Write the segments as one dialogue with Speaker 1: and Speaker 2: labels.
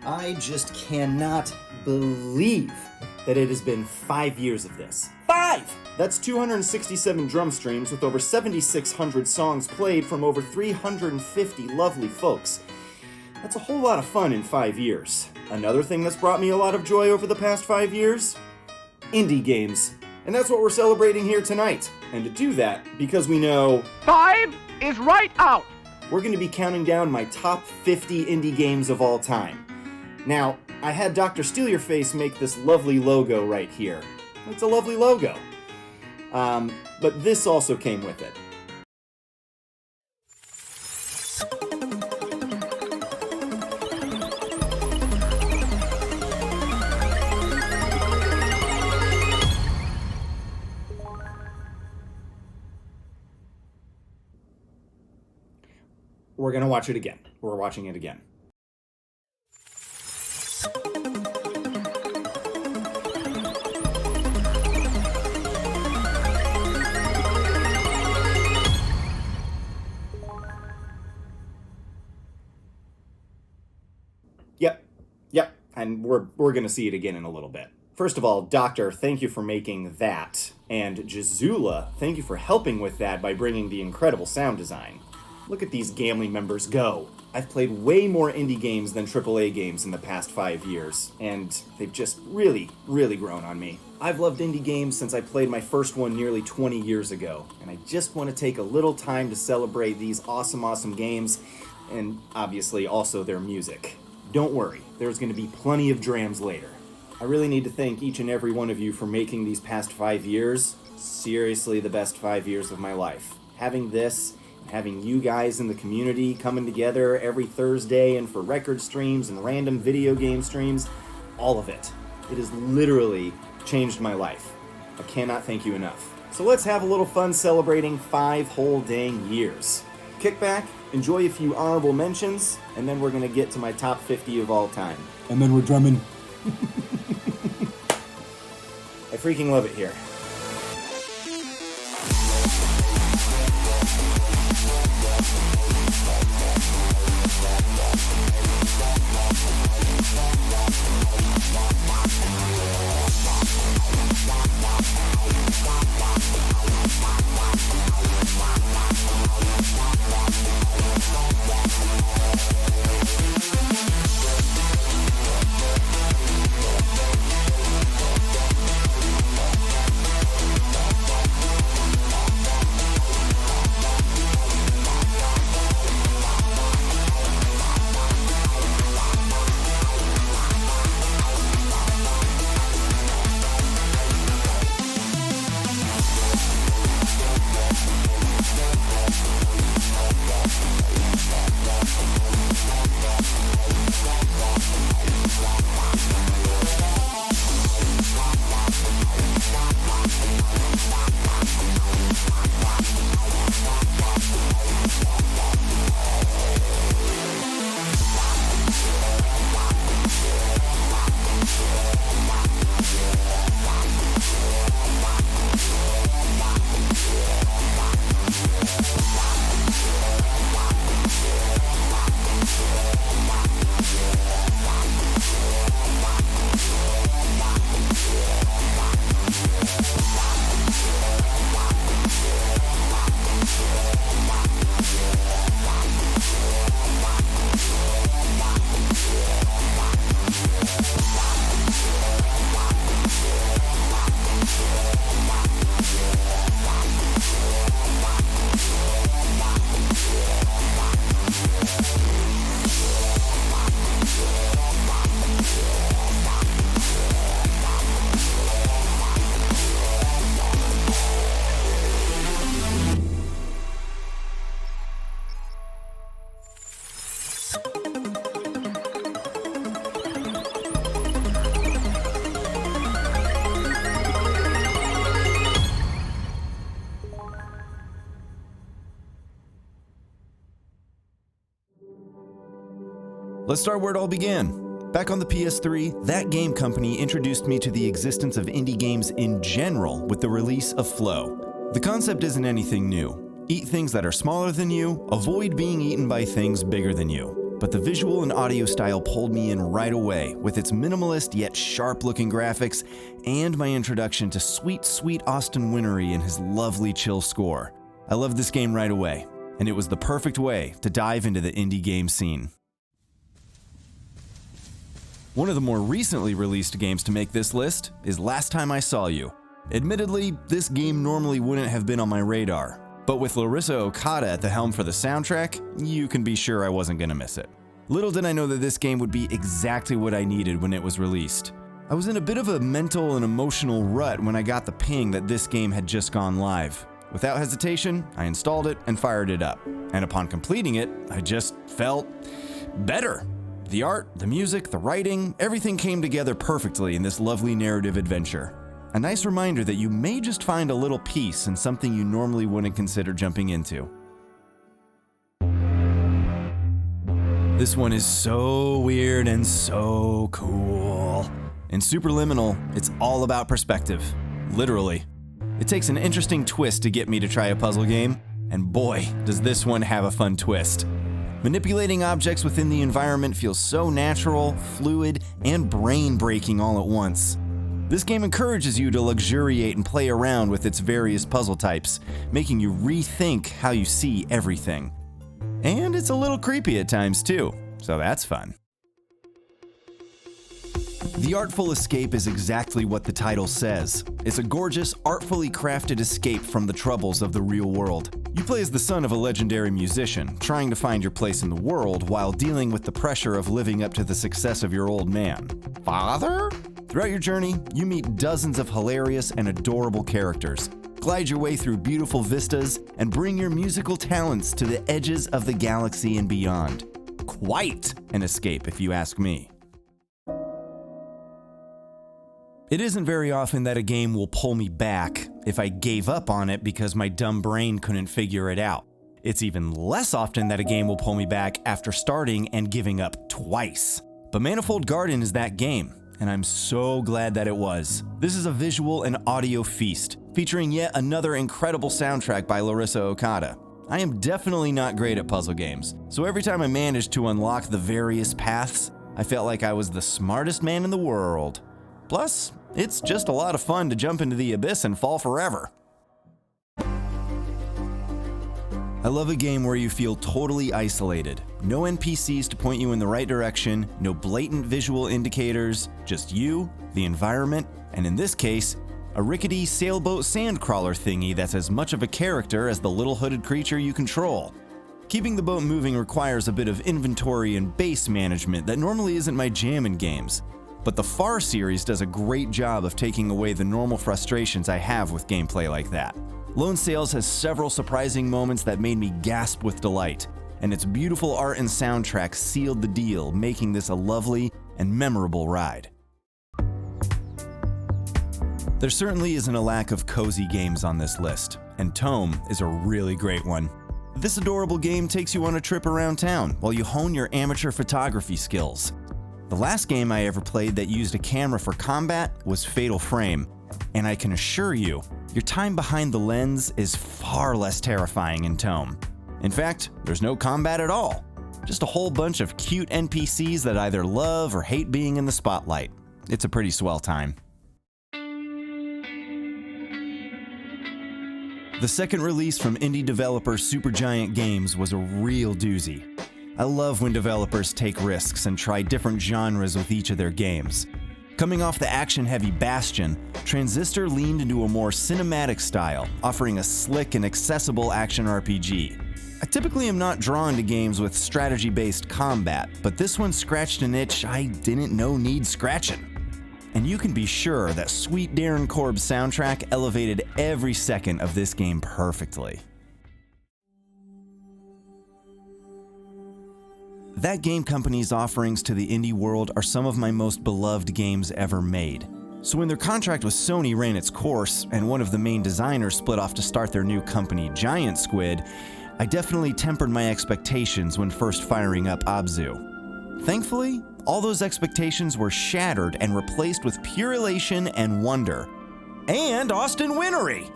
Speaker 1: I just cannot believe that it has been 5 years of this. 5! That's 267 drum streams with over 7,600 songs played from over 350 lovely folks. That's a whole lot of fun in 5 years. Another thing that's brought me a lot of joy over the past 5 years? Indie games. And that's what we're celebrating here tonight. And to do that, because we know
Speaker 2: 5 is right out!
Speaker 1: We're going to be counting down my top 50 indie games of all time. Now, I had Dr. Steal-Your-Face make this lovely logo right here. It's a lovely logo. But this also came with it. We're gonna watch it again. We're watching it again. Yep, and we're gonna see it again in a little bit. First of all, Doctor, thank you for making that, and Jazula, thank you for helping with that by bringing the incredible sound design. Look at these Gamely members go. I've played way more indie games than AAA games in the past 5 years, and they've just really, really grown on me. I've loved indie games since I played my first one nearly 20 years ago, and I just want to take a little time to celebrate these awesome games, and obviously also their music. Don't worry, there's going to be plenty of drams later. I really need to thank each and every one of you for making these past 5 years seriously the best 5 years of my life. Having this, having you guys in the community coming together every Thursday and for record streams and random video game streams, all of it. It has literally changed my life. I cannot thank you enough. So let's have a little fun celebrating 5 whole dang years. Kick back, enjoy a few honorable mentions, and then we're gonna get to my top 50 of all time.
Speaker 3: And then we're drumming.
Speaker 1: I freaking love it here.
Speaker 4: Let's start where it all began. Back on the PS3, that game company introduced me to the existence of indie games in general with the release of Flow. The concept isn't anything new. Eat things that are smaller than you, avoid being eaten by things bigger than you. but the visual and audio style pulled me in right away with its minimalist yet sharp-looking graphics and my introduction to sweet, sweet Austin Wintory and his lovely chill score. I loved this game right away, and it was the perfect way to dive into the indie game scene. One of the more recently released games to make this list is Last Time I Saw You. Admittedly, this game normally wouldn't have been on my radar, but with Larissa Okada at the helm for the soundtrack, you can be sure I wasn't gonna miss it. Little did I know that this game would be exactly what I needed when it was released. I was in a bit of a mental and emotional rut when I got the ping that this game had just gone live. Without hesitation, I installed it and fired it up. And upon completing it, I just felt better. The art, the music, the writing, everything came together perfectly in this lovely narrative adventure. A nice reminder that you may just find a little peace in something you normally wouldn't consider jumping into. This one is so weird and so cool. In Superliminal, it's all about perspective. Literally. It takes an interesting twist to get me to try a puzzle game, and boy, does this one have a fun twist. Manipulating objects within the environment feels so natural, fluid, and brain-breaking all at once. This game encourages you to luxuriate and play around with its various puzzle types, making you rethink how you see everything. And it's a little creepy at times too, so that's fun. The Artful Escape is exactly what the title says. It's a gorgeous, artfully crafted escape from the troubles of the real world. You play as the son of a legendary musician, trying to find your place in the world while dealing with the pressure of living up to the success of your old man. Father? Throughout your journey, you meet dozens of hilarious and adorable characters. Glide your way through beautiful vistas and bring your musical talents to the edges of the galaxy and beyond. Quite an escape, if you ask me. It isn't very often that a game will pull me back if I gave up on it because my dumb brain couldn't figure it out. It's even less often that a game will pull me back after starting and giving up twice. But Manifold Garden is that game, and I'm so glad that it was. This is a visual and audio feast, featuring yet another incredible soundtrack by Larissa Okada. I am definitely not great at puzzle games, so every time I managed to unlock the various paths, I felt like I was the smartest man in the world. Plus, it's just a lot of fun to jump into the abyss and fall forever. I love a game where you feel totally isolated. No NPCs to point you in the right direction, no blatant visual indicators, just you, the environment, and in this case, a rickety sailboat sandcrawler thingy that's as much of a character as the little hooded creature you control. Keeping the boat moving requires a bit of inventory and base management that normally isn't my jam in games. But the Far series does a great job of taking away the normal frustrations I have with gameplay like that. Lone Sails has several surprising moments that made me gasp with delight, and its beautiful art and soundtrack sealed the deal, making this a lovely and memorable ride. There certainly isn't a lack of cozy games on this list, and TOEM is a really great one. This adorable game takes you on a trip around town while you hone your amateur photography skills. The last game I ever played that used a camera for combat was Fatal Frame, and I can assure you, your time behind the lens is far less terrifying in TOEM. In fact, there's no combat at all, just a whole bunch of cute NPCs that either love or hate being in the spotlight. It's a pretty swell time. The second release from indie developer Supergiant Games was a real doozy. I love when developers take risks and try different genres with each of their games. Coming off the action-heavy Bastion, Transistor leaned into a more cinematic style, offering a slick and accessible action RPG. I typically am not drawn to games with strategy-based combat, but this one scratched an itch I didn't know need scratching. And you can be sure that sweet Darren Korb's soundtrack elevated every second of this game perfectly. That game company's offerings to the indie world are some of my most beloved games ever made. So when their contract with Sony ran its course, and one of the main designers split off to start their new company, Giant Squid, I definitely tempered my expectations when first firing up Abzu. Thankfully, all those expectations were shattered and replaced with pure elation and wonder. And Austin Wintory!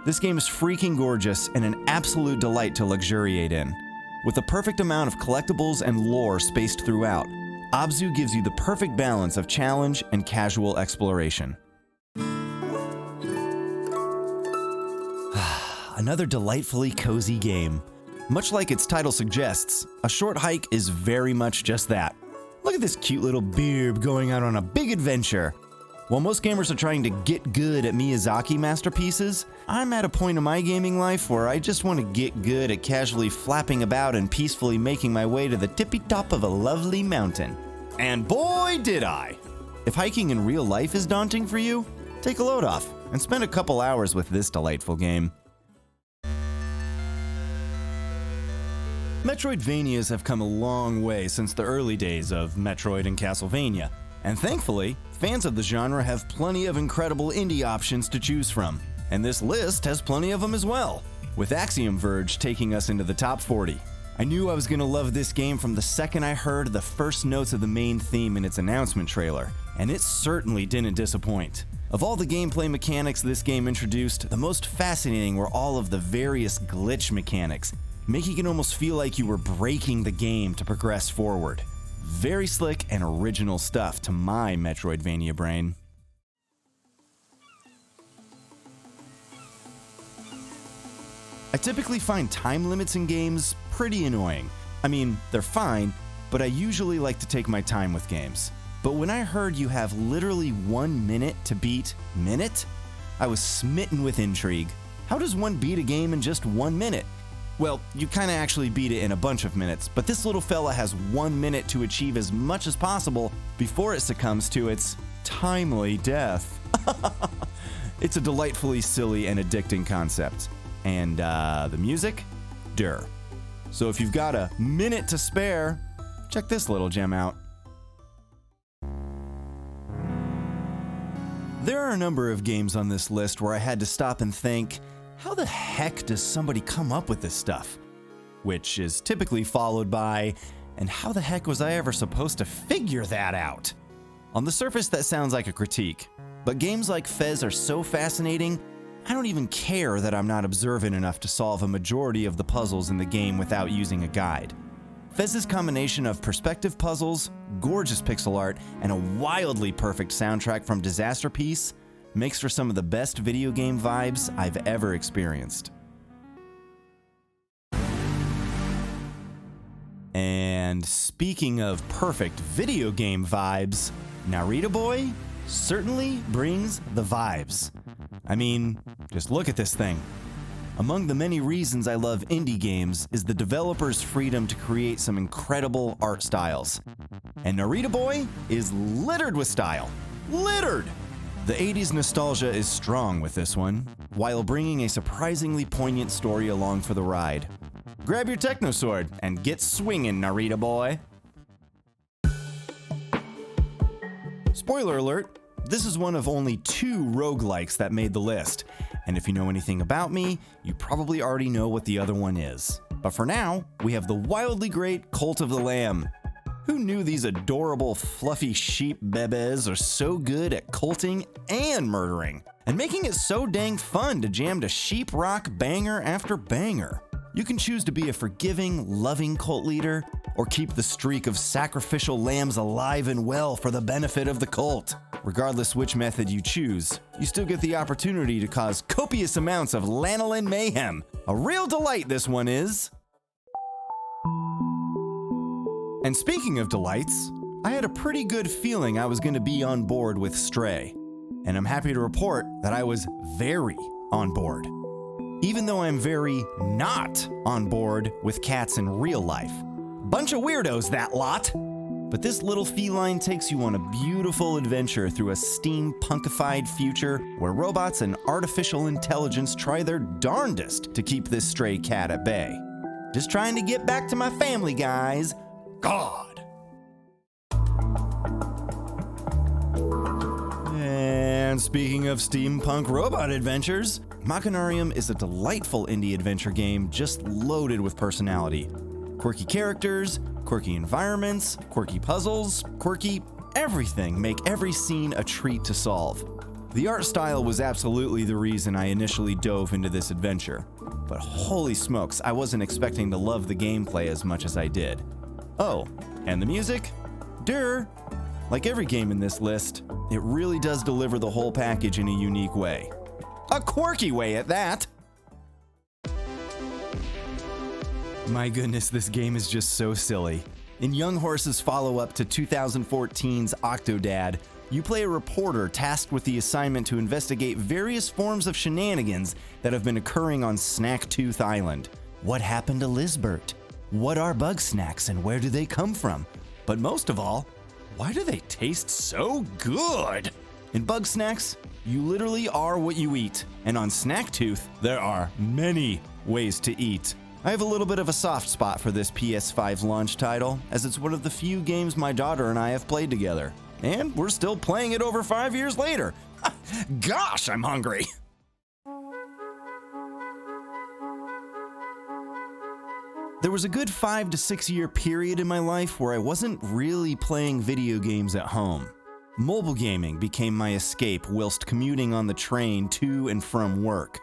Speaker 4: This game is freaking gorgeous and an absolute delight to luxuriate in. With the perfect amount of collectibles and lore spaced throughout, Abzu gives you the perfect balance of challenge and casual exploration. Another delightfully cozy game. Much like its title suggests, A Short Hike is very much just that. Look at this cute little beard going out on a big adventure. While most gamers are trying to get good at Miyazaki masterpieces, I'm at a point in my gaming life where I just want to get good at casually flapping about and peacefully making my way to the tippy top of a lovely mountain. And boy did I! If hiking in real life is daunting for you, take a load off and spend a couple hours with this delightful game. Metroidvanias have come a long way since the early days of Metroid and Castlevania, and thankfully, fans of the genre have plenty of incredible indie options to choose from, and this list has plenty of them as well, with Axiom Verge taking us into the top 40. I knew I was going to love this game from the second I heard the first notes of the main theme in its announcement trailer, and it certainly didn't disappoint. Of all the gameplay mechanics this game introduced, the most fascinating were all of the various glitch mechanics, making it almost feel like you were breaking the game to progress forward. Very slick and original stuff to my Metroidvania brain. I typically find time limits in games pretty annoying. I mean, they're fine, but I usually like to take my time with games. But when I heard you have literally 1 minute to beat Minit, I was smitten with intrigue. How does one beat a game in just 1 minute? Well, you kinda actually beat it in a bunch of minutes, but this little fella has 1 minute to achieve as much as possible before it succumbs to its timely death. It's a delightfully silly and addicting concept. And the music? Durr. So if you've got a minute to spare, check this little gem out. There are a number of games on this list where I had to stop and think, how the heck does somebody come up with this stuff? Which is typically followed by, and how the heck was I ever supposed to figure that out? On the surface, that sounds like a critique, but games like Fez are so fascinating, I don't even care that I'm not observant enough to solve a majority of the puzzles in the game without using a guide. Fez's combination of perspective puzzles, gorgeous pixel art, and a wildly perfect soundtrack from Disaster Piece makes for some of the best video game vibes I've ever experienced. And speaking of perfect video game vibes, Narita Boy certainly brings the vibes. I mean, just look at this thing. Among the many reasons I love indie games is the developer's freedom to create some incredible art styles. And Narita Boy is littered with style. Littered! The 80s nostalgia is strong with this one, while bringing a surprisingly poignant story along for the ride. Grab your techno sword and get swinging, Narita Boy! Spoiler alert, this is one of only 2 roguelikes that made the list, and if you know anything about me, you probably already know what the other one is. But for now, we have the wildly great Cult of the Lamb. Who knew these adorable, fluffy sheep bebes are so good at culting and murdering, and making it so dang fun to jam to sheep rock banger after banger? You can choose to be a forgiving, loving cult leader, or keep the streak of sacrificial lambs alive and well for the benefit of the cult. Regardless which method you choose, you still get the opportunity to cause copious amounts of lanolin mayhem. A real delight this one is. And speaking of delights, I had a pretty good feeling I was going to be on board with Stray, and I'm happy to report that I was very on board. Even though I'm very not on board with cats in real life. Bunch of weirdos, that lot! But this little feline takes you on a beautiful adventure through a steampunkified future where robots and artificial intelligence try their darndest to keep this stray cat at bay. Just trying to get back to my family, guys. God! And speaking of steampunk robot adventures, Machinarium is a delightful indie adventure game just loaded with personality. Quirky characters, quirky environments, quirky puzzles, quirky everything make every scene a treat to solve. The art style was absolutely the reason I initially dove into this adventure. but holy smokes, I wasn't expecting to love the gameplay as much as I did. Oh, and the music? Durr! Like every game in this list, it really does deliver the whole package in a unique way. A quirky way at that! My goodness, this game is just so silly. In Young Horse's follow-up to 2014's Octodad, you play a reporter tasked with the assignment to investigate various forms of shenanigans that have been occurring on Snacktooth Island. What happened to Lizbert? What are bug snacks and where do they come from? But most of all, why do they taste so good? In bug snacks, you literally are what you eat, and on Snacktooth, there are many ways to eat. I have a little bit of a soft spot for this PS5 launch title, as it's one of the few games my daughter and I have played together. And we're still playing it over 5 years later. Gosh, I'm hungry! There was a good 5 to 6 year period in my life where I wasn't really playing video games at home. Mobile gaming became my escape whilst commuting on the train to and from work.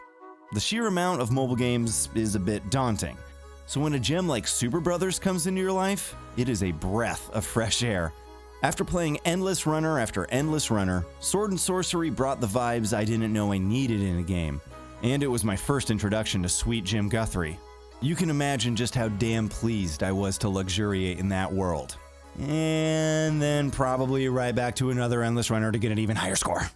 Speaker 4: The sheer amount of mobile games is a bit daunting, so when a gem like Super Brothers comes into your life, it is a breath of fresh air. After playing endless runner after endless runner, Sword and Sorcery brought the vibes I didn't know I needed in a game, and it was my first introduction to sweet Jim Guthrie. You can imagine just how damn pleased I was to luxuriate in that world. And then probably right back to another endless runner to get an even higher score.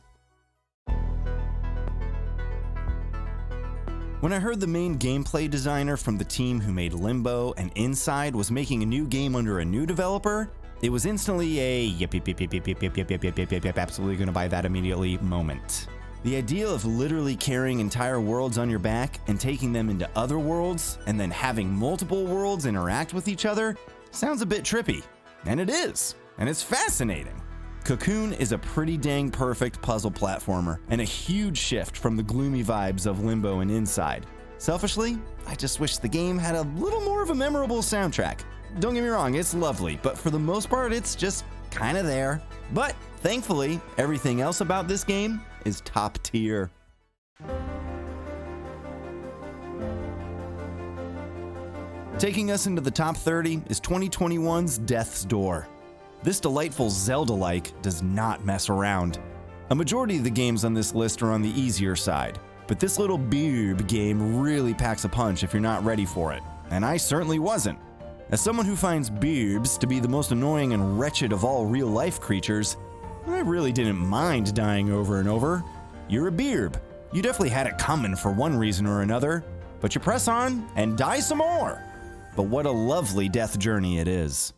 Speaker 4: When I heard the main gameplay designer from the team who made Limbo and Inside was making a new game under a new developer, it was instantly a yep, absolutely gonna buy that immediately moment. The idea of literally carrying entire worlds on your back and taking them into other worlds and then having multiple worlds interact with each other sounds a bit trippy. And it is. And it's fascinating. Cocoon is a pretty dang perfect puzzle platformer and a huge shift from the gloomy vibes of Limbo and Inside. Selfishly, I just wish the game had a little more of a memorable soundtrack. Don't get me wrong, it's lovely, but for the most part, it's just kinda there. But thankfully, everything else about this game is top tier. Taking us into the top 30 is 2021's Death's Door. This delightful Zelda-like does not mess around. A majority of the games on this list are on the easier side, but this little beerb game really packs a punch if you're not ready for it, and I certainly wasn't. As someone who finds beerbs to be the most annoying and wretched of all real-life creatures, I really didn't mind dying over and over. You're a beerb. You definitely had it coming for one reason or another, but you press on and die some more. But what a lovely death journey it is.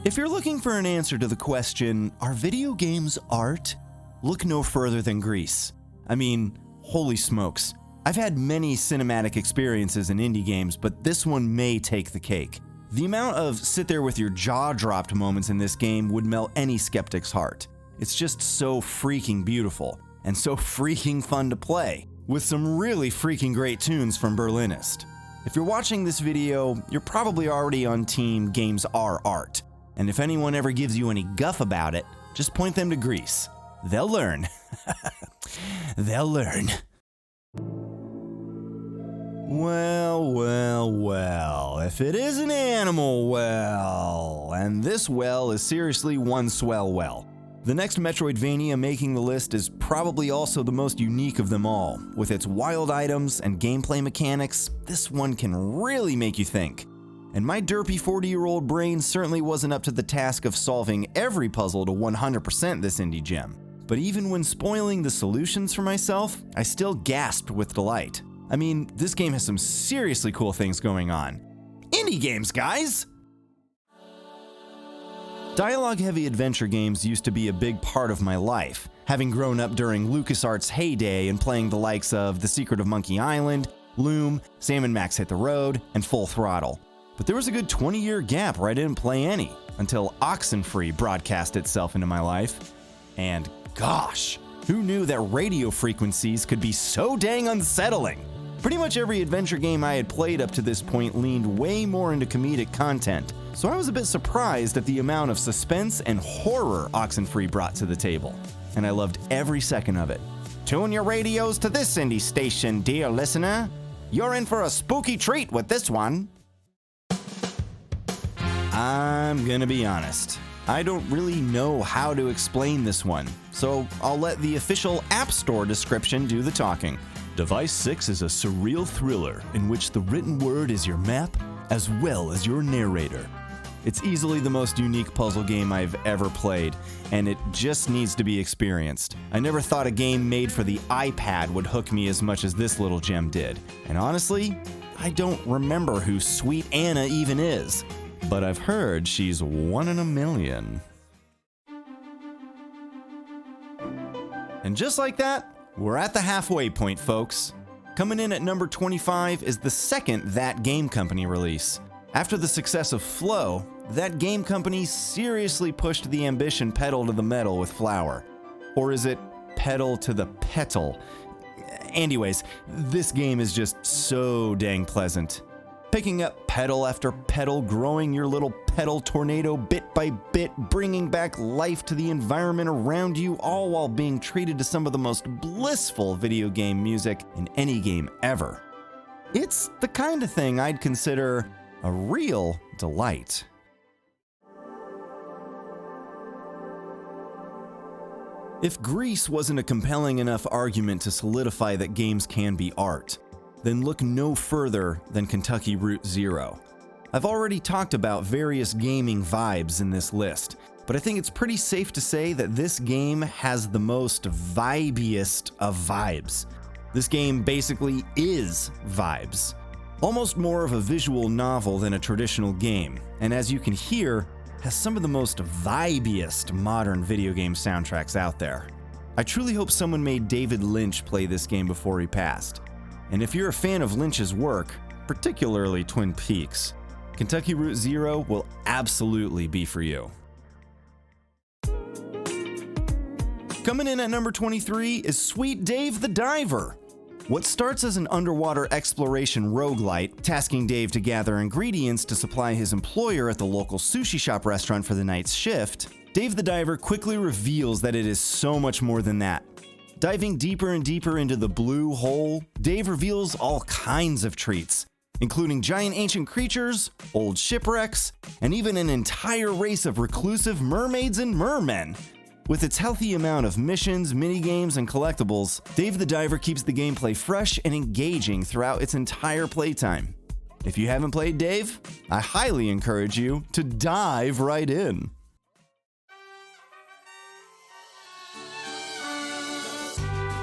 Speaker 4: If you're looking for an answer to the question, are video games art? Look no further than Grease. I mean, holy smokes. I've had many cinematic experiences in indie games, but this one may take the cake. The amount of sit there with your jaw dropped moments in this game would melt any skeptic's heart. It's just so freaking beautiful, and so freaking fun to play, with some really freaking great tunes from Berlinist. If you're watching this video, you're probably already on team games are art. And if anyone ever gives you any guff about it, just point them to Grease. They'll learn. They'll learn. Well, if it is an animal well, and this well is seriously one swell well. The next Metroidvania making the list is probably also the most unique of them all. With its wild items and gameplay mechanics, this one can really make you think. And my derpy 40-year-old brain certainly wasn't up to the task of solving every puzzle to 100% this indie gem. But even when spoiling the solutions for myself, I still gasped with delight. I mean, this game has some seriously cool things going on. Indie games, guys! Dialogue-heavy adventure games used to be a big part of my life, having grown up during LucasArts' heyday and playing the likes of The Secret of Monkey Island, Loom, Sam & Max Hit the Road, and Full Throttle. But there was a good 20-year gap where I didn't play any, until Oxenfree broadcast itself into my life. And gosh, who knew that radio frequencies could be so dang unsettling? Pretty much every adventure game I had played up to this point leaned way more into comedic content, so I was a bit surprised at the amount of suspense and horror Oxenfree brought to the table, and I loved every second of it.
Speaker 3: Tune your radios to this indie station, dear listener. You're in for a spooky treat with this one.
Speaker 4: I'm gonna be honest. I don't really know how to explain this one, so I'll let the official App Store description do the talking. Device 6 is a surreal thriller in which the written word is your map as well as your narrator. It's easily the most unique puzzle game I've ever played, and it just needs to be experienced. I never thought a game made for the iPad would hook me as much as this little gem did. And honestly, I don't remember who Sweet Anna even is, but I've heard she's 1 in a million. And just like that, we're at the halfway point, folks. Coming in at number 25 is the second That Game Company release. After the success of Flow, That Game Company seriously pushed the ambition pedal to the metal with Flower. Or is it pedal to the petal? Anyways, this game is just so dang pleasant. Picking up pedal after pedal, growing your little pedal tornado bit by bit, bringing back life to the environment around you, all while being treated to some of the most blissful video game music in any game ever. It's the kind of thing I'd consider a real delight. If Grease wasn't a compelling enough argument to solidify that games can be art, then look no further than Kentucky Route Zero. I've already talked about various gaming vibes in this list, but I think it's pretty safe to say that this game has the most vibiest of vibes. This game basically is vibes. Almost more of a visual novel than a traditional game, and as you can hear, has some of the most vibiest modern video game soundtracks out there. I truly hope someone made David Lynch play this game before he passed. And if you're a fan of Lynch's work, particularly Twin Peaks, Kentucky Route Zero will absolutely be for you. Coming in at number 23 is Sweet Dave the Diver. What starts as an underwater exploration roguelite, tasking Dave to gather ingredients to supply his employer at the local sushi shop restaurant for the night's shift, Dave the Diver quickly reveals that it is so much more than that. Diving deeper and deeper into the blue hole, Dave reveals all kinds of treats, including giant ancient creatures, old shipwrecks, and even an entire race of reclusive mermaids and mermen. With its healthy amount of missions, minigames, and collectibles, Dave the Diver keeps the gameplay fresh and engaging throughout its entire playtime. If you haven't played Dave, I highly encourage you to dive right in.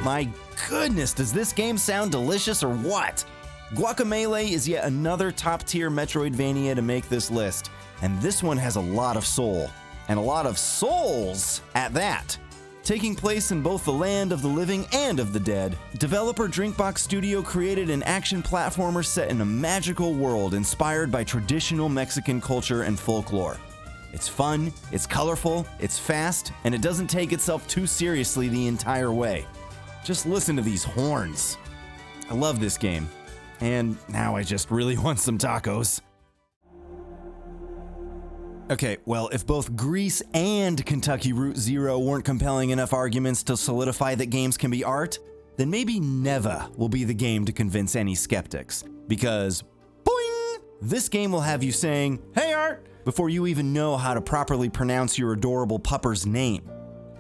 Speaker 4: My goodness, does this game sound delicious or what? Guacamelee is yet another top-tier Metroidvania to make this list, and this one has a lot of soul. And a lot of souls at that. Taking place in both the land of the living and of the dead, developer Drinkbox Studio created an action platformer set in a magical world inspired by traditional Mexican culture and folklore. It's fun, it's colorful, it's fast, and it doesn't take itself too seriously the entire way. Just listen to these horns. I love this game. And now I just really want some tacos. Okay, well, if both Grease and Kentucky Route Zero weren't compelling enough arguments to solidify that games can be art, then maybe Neva will be the game to convince any skeptics. Because, boing! This game will have you saying, "Hey art!" before you even know how to properly pronounce your adorable pupper's name.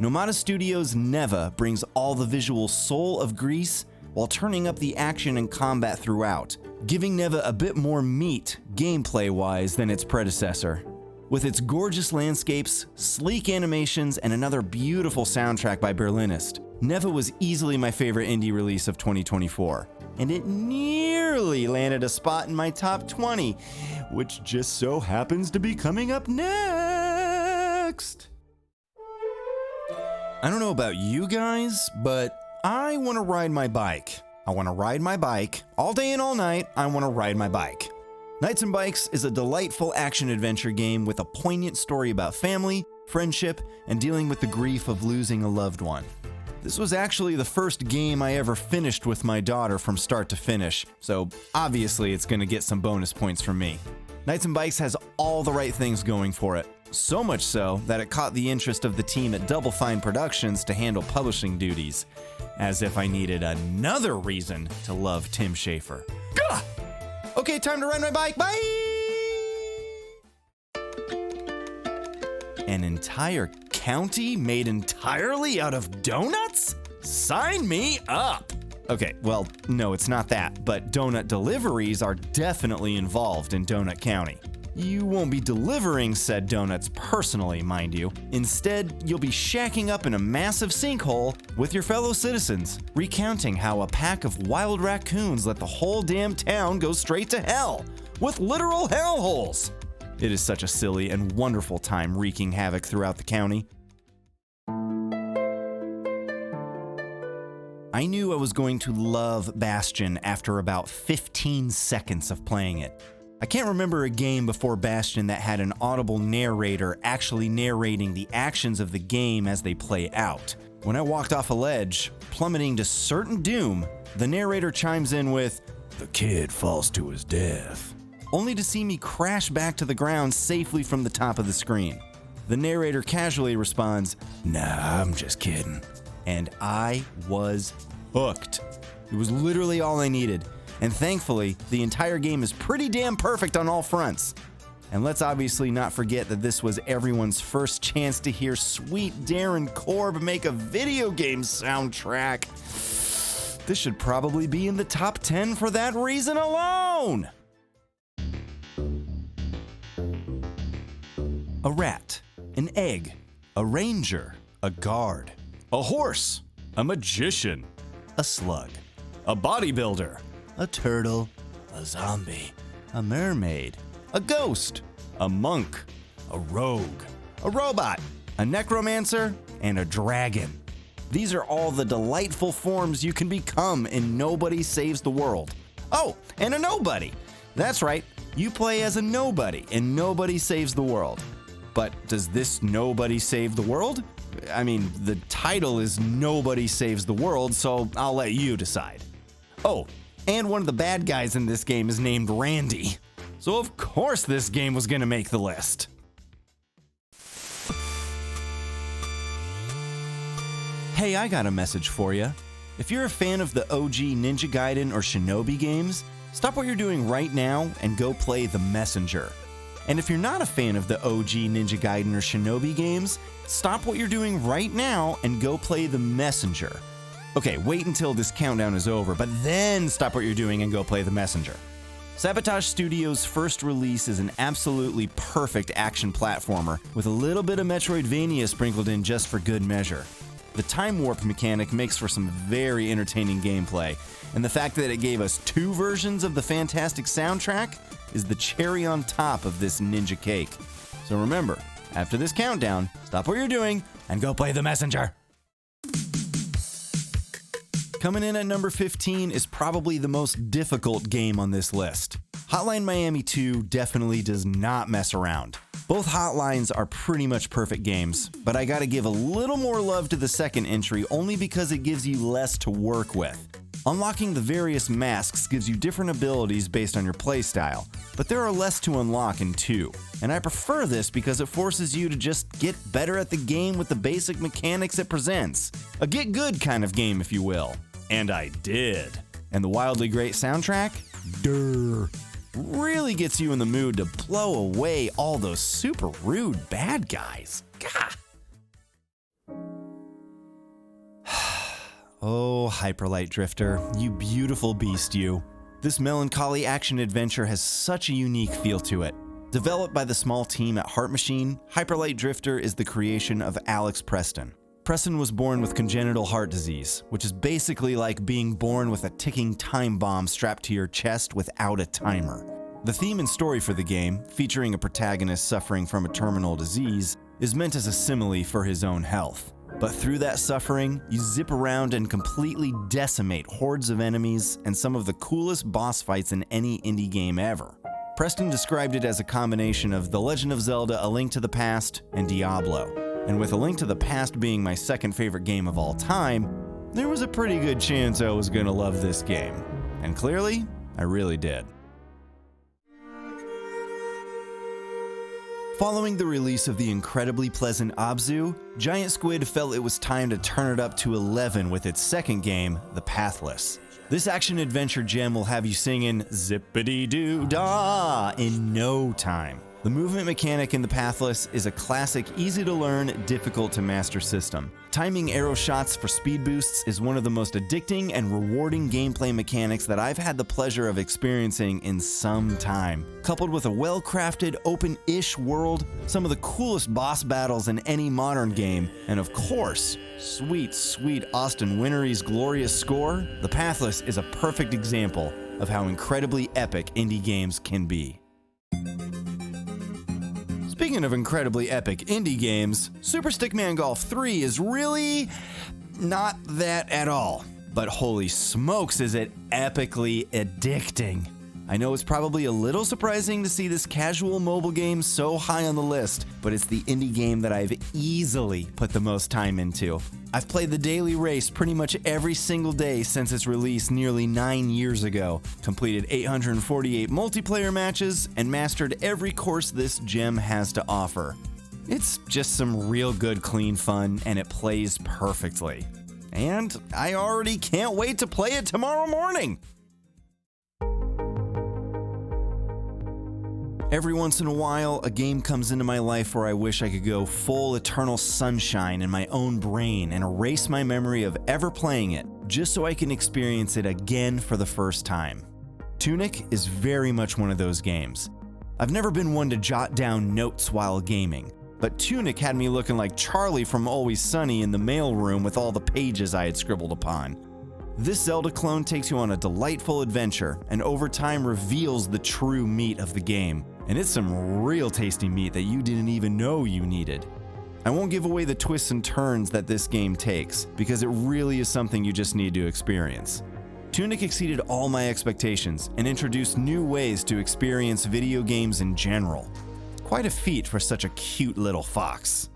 Speaker 4: Nomada Studios' Neva brings all the visual soul of Grease while turning up the action and combat throughout, giving Neva a bit more meat, gameplay-wise, than its predecessor. With its gorgeous landscapes, sleek animations, and another beautiful soundtrack by Berlinist, Neva was easily my favorite indie release of 2024, and it nearly landed a spot in my top 20, which just so happens to be coming up next. I don't know about you guys, but I want to ride my bike. I want to ride my bike. All day and all night, I want to ride my bike. Knights and Bikes is a delightful action-adventure game with a poignant story about family, friendship, and dealing with the grief of losing a loved one. This was actually the first game I ever finished with my daughter from start to finish, so obviously it's going to get some bonus points from me. Knights and Bikes has all the right things going for it. So much so that it caught the interest of the team at Double Fine Productions to handle publishing duties. As if I needed another reason to love Tim Schafer. Gah! Okay, time to ride my bike. Bye! An entire county made entirely out of donuts? Sign me up! Okay, well, no, it's not that, but donut deliveries are definitely involved in Donut County. You won't be delivering said donuts personally, mind you. Instead, you'll be shacking up in a massive sinkhole with your fellow citizens, recounting how a pack of wild raccoons let the whole damn town go straight to hell, with literal hellholes. It is such a silly and wonderful time wreaking havoc throughout the county. I knew I was going to love Bastion after about 15 seconds of playing it. I can't remember a game before Bastion that had an audible narrator actually narrating the actions of the game as they play out. When I walked off a ledge, plummeting to certain doom, the narrator chimes in with, "The kid falls to his death," only to see me crash back to the ground safely from the top of the screen. The narrator casually responds, "Nah, I'm just kidding." And I was hooked. It was literally all I needed. And thankfully, the entire game is pretty damn perfect on all fronts. And let's obviously not forget that this was everyone's first chance to hear sweet Darren Korb make a video game soundtrack. This should probably be in the top 10 for that reason alone! A rat, an egg, a ranger, a guard, a horse, a magician, a slug, a bodybuilder, a turtle, a zombie, a mermaid, a ghost, a monk, a rogue, a robot, a necromancer, and a dragon. These are all the delightful forms you can become in Nobody Saves the World. Oh, and a nobody. That's right, you play as a nobody in Nobody Saves the World. But does this nobody save the world? I mean, the title is Nobody Saves the World, so I'll let you decide. Oh, and one of the bad guys in this game is named Randy. So of course this game was gonna make the list. Hey, I got a message for you. If you're a fan of the OG Ninja Gaiden or Shinobi games, stop what you're doing right now and go play The Messenger. And if you're not a fan of the OG Ninja Gaiden or Shinobi games, stop what you're doing right now and go play The Messenger. Okay, wait until this countdown is over, but then stop what you're doing and go play The Messenger. Sabotage Studios' first release is an absolutely perfect action platformer with a little bit of Metroidvania sprinkled in just for good measure. The time warp mechanic makes for some very entertaining gameplay, and the fact that it gave us 2 versions of the fantastic soundtrack is the cherry on top of this ninja cake. So remember, after this countdown, stop what you're doing and go play The Messenger. Coming in at number 15 is probably the most difficult game on this list. Hotline Miami 2 definitely does not mess around. Both Hotlines are pretty much perfect games, but I gotta give a little more love to the second entry only because it gives you less to work with. Unlocking the various masks gives you different abilities based on your playstyle, but there are less to unlock in 2. And I prefer this because it forces you to just get better at the game with the basic mechanics it presents. A get good kind of game, if you will. And I did. And the wildly great soundtrack? Durr. Really gets you in the mood to blow away all those super rude bad guys. Gah. Oh, Hyperlight Drifter, you beautiful beast you. This melancholy action-adventure has such a unique feel to it. Developed by the small team at Heart Machine, Hyperlight Drifter is the creation of Alex Preston. Preston was born with congenital heart disease, which is basically like being born with a ticking time bomb strapped to your chest without a timer. The theme and story for the game, featuring a protagonist suffering from a terminal disease, is meant as a simile for his own health. But through that suffering, you zip around and completely decimate hordes of enemies and some of the coolest boss fights in any indie game ever. Preston described it as a combination of The Legend of Zelda: A Link to the Past and Diablo. And with A Link to the Past being my second favorite game of all time, there was a pretty good chance I was gonna love this game. And clearly, I really did. Following the release of the incredibly pleasant Abzu, Giant Squid felt it was time to turn it up to 11 with its second game, The Pathless. This action-adventure gem will have you singing zippity-doo-dah in no time. The movement mechanic in The Pathless is a classic, easy-to-learn, difficult-to-master system. Timing arrow shots for speed boosts is one of the most addicting and rewarding gameplay mechanics that I've had the pleasure of experiencing in some time. Coupled with a well-crafted, open-ish world, some of the coolest boss battles in any modern game, and of course, sweet, sweet Austin Wintory's glorious score, The Pathless is a perfect example of how incredibly epic indie games can be. Speaking of incredibly epic indie games, Super Stickman Golf 3 is really not that at all. But holy smokes, is it epically addicting. I know it's probably a little surprising to see this casual mobile game so high on the list, but it's the indie game that I've easily put the most time into. I've played the daily race pretty much every single day since its release nearly 9 years ago, completed 848 multiplayer matches, and mastered every course this gem has to offer. It's just some real good clean fun, and it plays perfectly. And I already can't wait to play it tomorrow morning! Every once in a while, a game comes into my life where I wish I could go full eternal sunshine in my own brain and erase my memory of ever playing it, just so I can experience it again for the first time. Tunic is very much one of those games. I've never been one to jot down notes while gaming, but Tunic had me looking like Charlie from Always Sunny in the mailroom with all the pages I had scribbled upon. This Zelda clone takes you on a delightful adventure and over time reveals the true meat of the game. And it's some real tasty meat that you didn't even know you needed. I won't give away the twists and turns that this game takes, because it really is something you just need to experience. Tunic exceeded all my expectations and introduced new ways to experience video games in general. Quite a feat for such a cute little fox.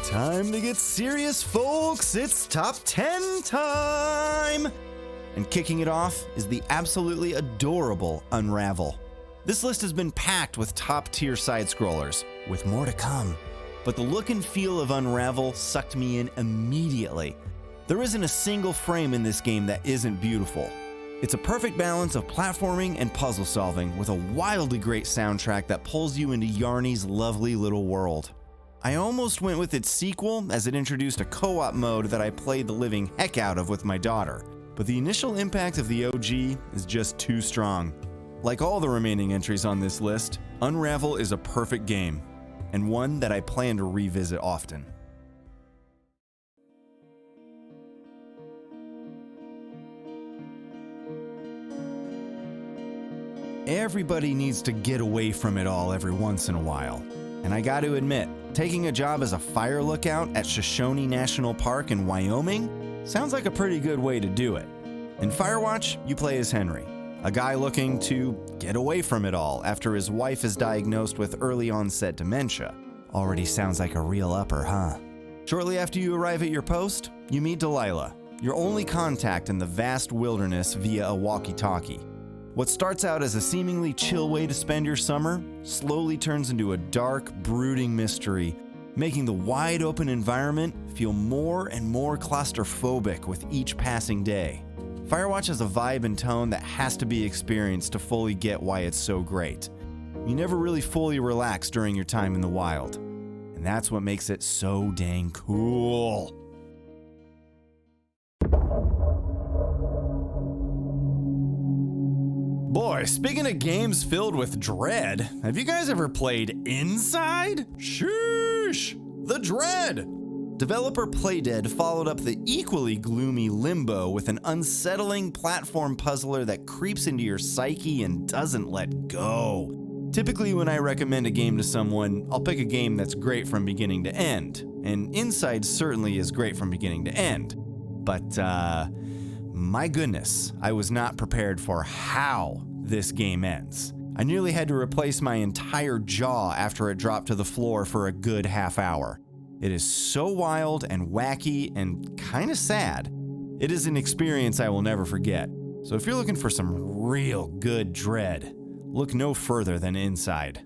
Speaker 4: Time to get serious, folks! It's top 10 time! And kicking it off is the absolutely adorable Unravel. This list has been packed with top-tier side-scrollers, with more to come. But the look and feel of Unravel sucked me in immediately. There isn't a single frame in this game that isn't beautiful. It's a perfect balance of platforming and puzzle solving, with a wildly great soundtrack that pulls you into Yarny's lovely little world. I almost went with its sequel, as it introduced a co-op mode that I played the living heck out of with my daughter, but the initial impact of the OG is just too strong. Like all the remaining entries on this list, Unravel is a perfect game, and one that I plan to revisit often. Everybody needs to get away from it all every once in a while. And I got to admit, taking a job as a fire lookout at Shoshone National Park in Wyoming sounds like a pretty good way to do it. In Firewatch, you play as Henry, a guy looking to get away from it all after his wife is diagnosed with early onset dementia. Already sounds like a real upper, huh? Shortly after you arrive at your post, you meet Delilah, your only contact in the vast wilderness via a walkie-talkie. What starts out as a seemingly chill way to spend your summer slowly turns into a dark, brooding mystery, making the wide open environment feel more and more claustrophobic with each passing day. Firewatch has a vibe and tone that has to be experienced to fully get why it's so great. You never really fully relax during your time in the wild, and that's what makes it so dang cool. Boy, speaking of games filled with dread, have you guys ever played Inside? Sheesh! The Dread! Developer Playdead followed up the equally gloomy Limbo with an unsettling platform puzzler that creeps into your psyche and doesn't let go. Typically when I recommend a game to someone, I'll pick a game that's great from beginning to end, and Inside certainly is great from beginning to end. But, my goodness, I was not prepared for how this game ends. I nearly had to replace my entire jaw after it dropped to the floor for a good half hour. It is so wild and wacky and kinda sad. It is an experience I will never forget. So if you're looking for some real good dread, look no further than Inside.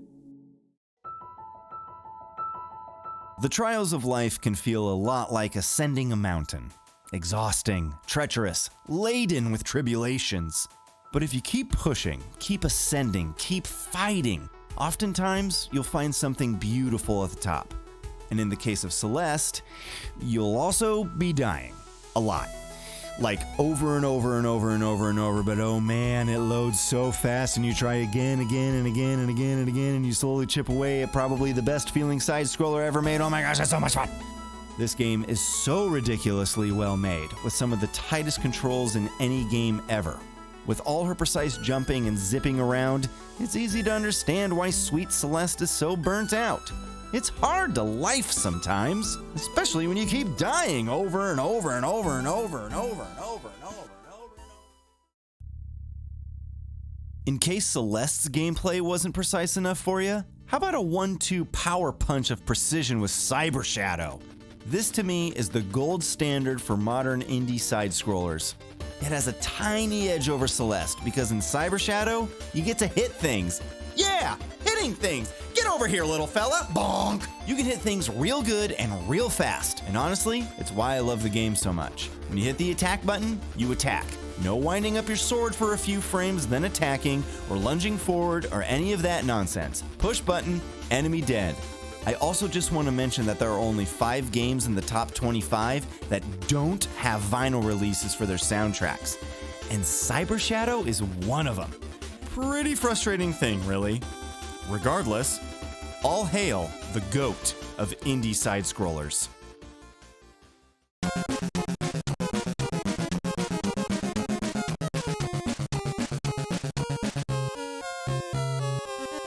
Speaker 4: The trials of life can feel a lot like ascending a mountain. Exhausting, treacherous, laden with tribulations. But if you keep pushing, keep ascending, keep fighting, oftentimes you'll find something beautiful at the top. And in the case of Celeste, you'll also be dying. A lot. Like over and over and over and over and over, but oh man, it loads so fast and you try again and again and again and again and you slowly chip away at probably the best feeling side-scroller ever made. Oh my gosh, that's so much fun! This game is so ridiculously well made, with some of the tightest controls in any game ever. With all her precise jumping and zipping around, it's easy to understand why sweet Celeste is so burnt out. It's hard to life sometimes, especially when you keep dying over and over and over and over and over and over and over and over. In case Celeste's gameplay wasn't precise enough for you, how about a 1-2 power punch of precision with Cyber Shadow? This to me is the gold standard for modern indie side-scrollers. It has a tiny edge over Celeste because in Cyber Shadow, you get to hit things. Yeah, hitting things! Get over here, little fella! Bonk! You can hit things real good and real fast. And honestly, it's why I love the game so much. When you hit the attack button, you attack. No winding up your sword for a few frames, then attacking, or lunging forward, or any of that nonsense. Push button, enemy dead. I also just want to mention that there are only 5 games in the top 25 that don't have vinyl releases for their soundtracks. And Cyber Shadow is one of them. Pretty frustrating thing, really. Regardless, all hail the GOAT of indie side-scrollers.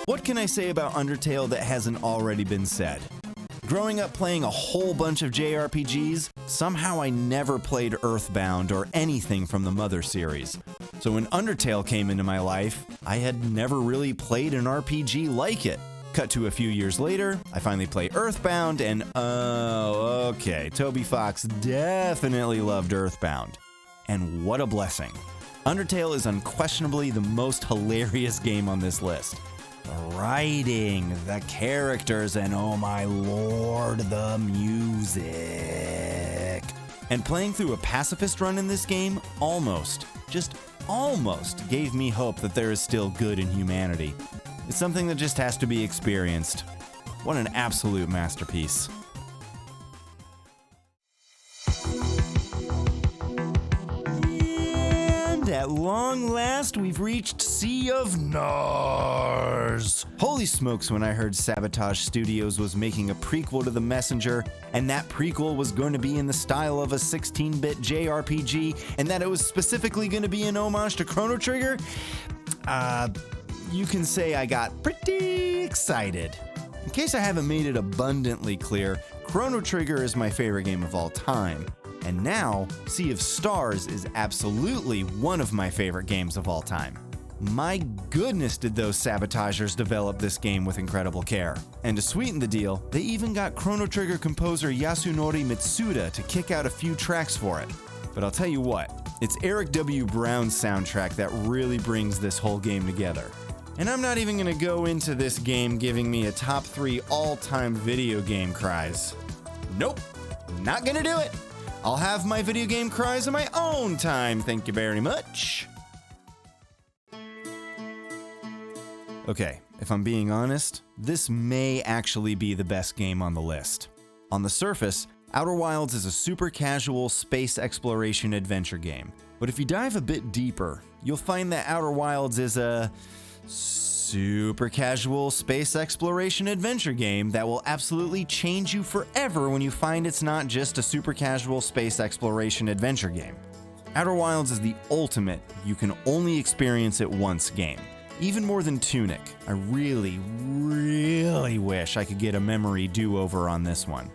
Speaker 4: What can I say about Undertale that hasn't already been said? Growing up playing a whole bunch of JRPGs, somehow I never played Earthbound or anything from the Mother series. So when Undertale came into my life, I had never really played an RPG like it. Cut to a few years later, I finally play Earthbound and oh, okay, Toby Fox definitely loved Earthbound. And what a blessing. Undertale is unquestionably the most hilarious game on this list. The writing, the characters, and oh my lord, the music. And playing through a pacifist run in this game almost, just almost gave me hope that there is still good in humanity. It's something that just has to be experienced. What an absolute masterpiece. And at long last, we've reached Sea of Nars. Holy smokes, when I heard Sabotage Studios was making a prequel to The Messenger, and that prequel was going to be in the style of a 16-bit JRPG, and that it was specifically going to be an homage to Chrono Trigger, you can say I got pretty excited. In case I haven't made it abundantly clear, Chrono Trigger is my favorite game of all time. And now, Sea of Stars is absolutely one of my favorite games of all time. My goodness did those sabotagers develop this game with incredible care. And to sweeten the deal, they even got Chrono Trigger composer Yasunori Mitsuda to kick out a few tracks for it. But I'll tell you what, it's Eric W. Brown's soundtrack that really brings this whole game together. And I'm not even gonna go into this game giving me a top 3 all-time video game cries. Nope, not gonna do it. I'll have my video game cries in my own time, thank you very much. Okay, if I'm being honest, this may actually be the best game on the list. On the surface, Outer Wilds is a super casual space exploration adventure game. But if you dive a bit deeper, you'll find that Outer Wilds is a super casual space exploration adventure game that will absolutely change you forever when you find it's not just a super casual space exploration adventure game. Outer Wilds is the ultimate you can only experience it once game. Even more than Tunic, I really wish I could get a memory do-over on this one.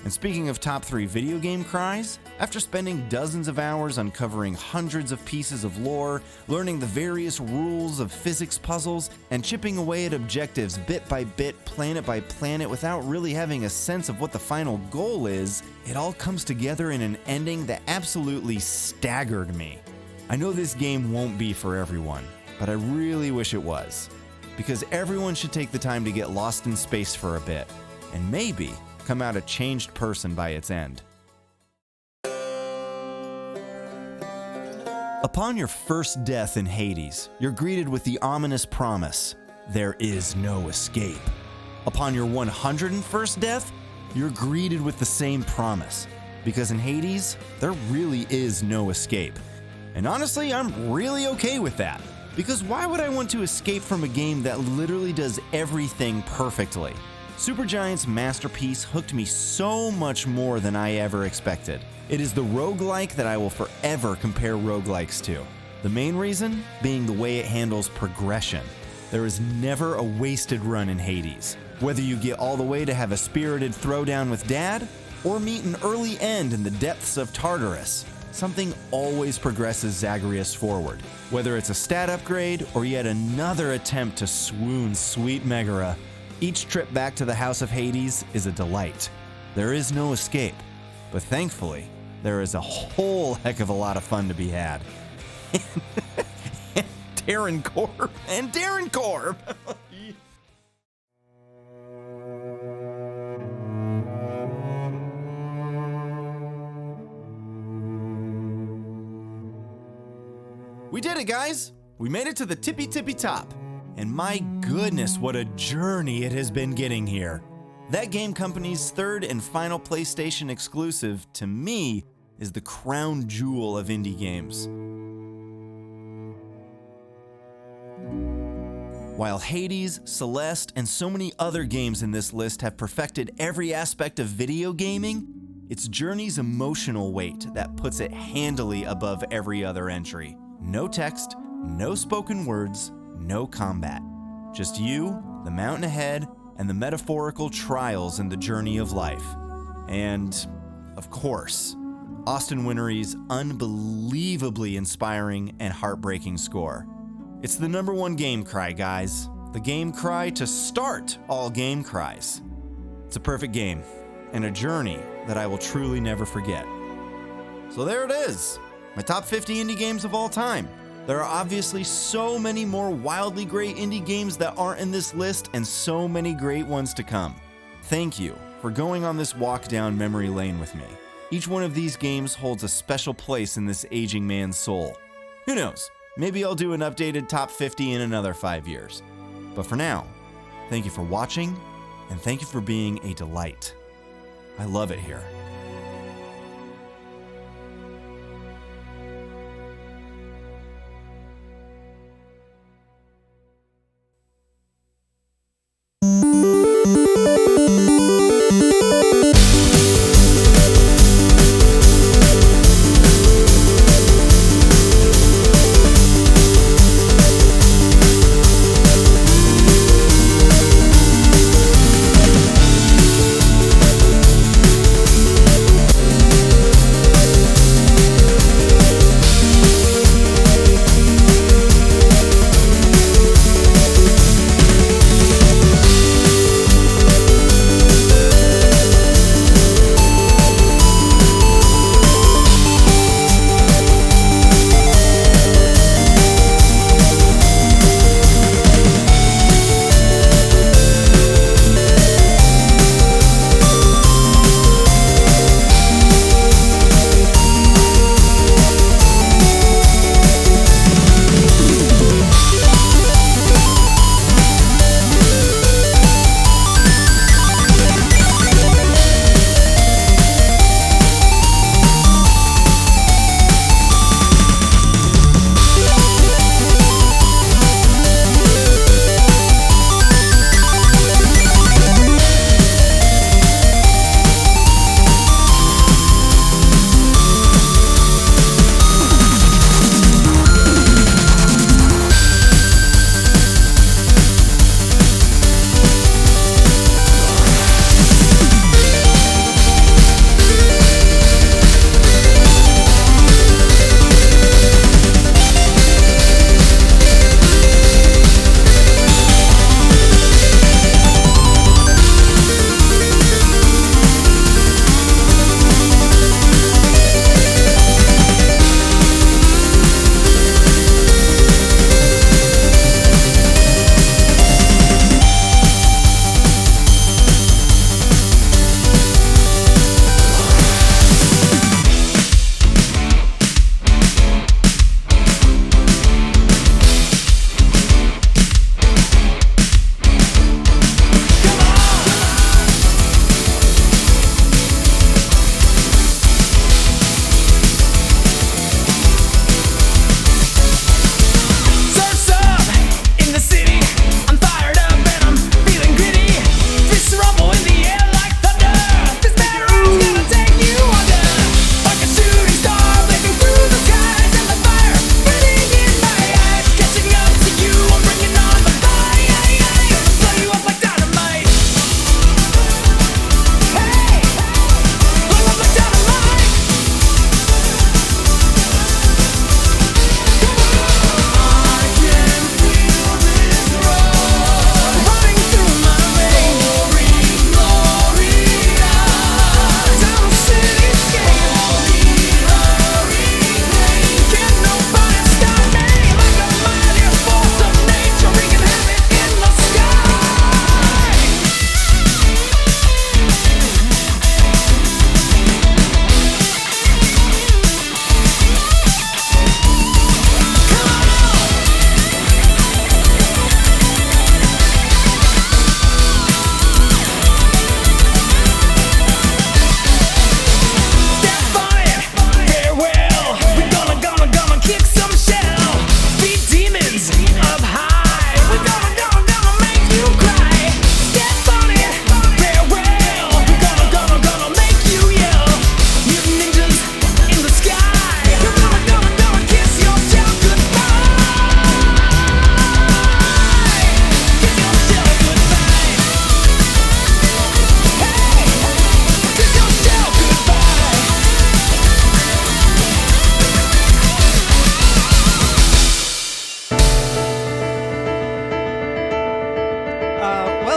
Speaker 4: And speaking of top 3 video game cries, after spending dozens of hours uncovering hundreds of pieces of lore, learning the various rules of physics puzzles, and chipping away at objectives bit by bit, planet by planet without really having a sense of what the final goal is, it all comes together in an ending that absolutely staggered me. I know this game won't be for everyone, but I really wish it was. Because everyone should take the time to get lost in space for a bit, and maybe come out a changed person by its end. Upon your first death in Hades, you're greeted with the ominous promise, there is no escape. Upon your 101st death, you're greeted with the same promise, because in Hades, there really is no escape. And honestly, I'm really okay with that. Because why would I want to escape from a game that literally does everything perfectly? Supergiant's masterpiece hooked me so much more than I ever expected. It is the roguelike that I will forever compare roguelikes to. The main reason being the way it handles progression. There is never a wasted run in Hades. Whether you get all the way to have a spirited throwdown with Dad, or meet an early end in the depths of Tartarus, something always progresses Zagreus forward. Whether it's a stat upgrade or yet another attempt to swoon sweet Megara, each trip back to the House of Hades is a delight. There is no escape, but thankfully, there is a whole heck of a lot of fun to be had. And Darren Korb. We did it, guys! We made it to the tippy top. And my goodness, what a journey it has been getting here. That game company's third and final PlayStation exclusive, to me, is the crown jewel of indie games. While Hades, Celeste, and so many other games in this list have perfected every aspect of video gaming, it's Journey's emotional weight that puts it handily above every other entry. No text, no spoken words, no combat. Just you, the mountain ahead, and the metaphorical trials in the journey of life. And, of course, Austin Wintory's unbelievably inspiring and heartbreaking score. It's the #1 game cry, guys. The game cry to start all game cries. It's a perfect game, and a journey that I will truly never forget. So there it is, my top 50 indie games of all time. There are obviously so many more wildly great indie games that aren't in this list, and so many great ones to come. Thank you for going on this walk down memory lane with me. Each one of these games holds a special place in this aging man's soul. Who knows, maybe I'll do an updated top 50 in another 5 years. But for now, thank you for watching, and thank you for being a delight. I love it here.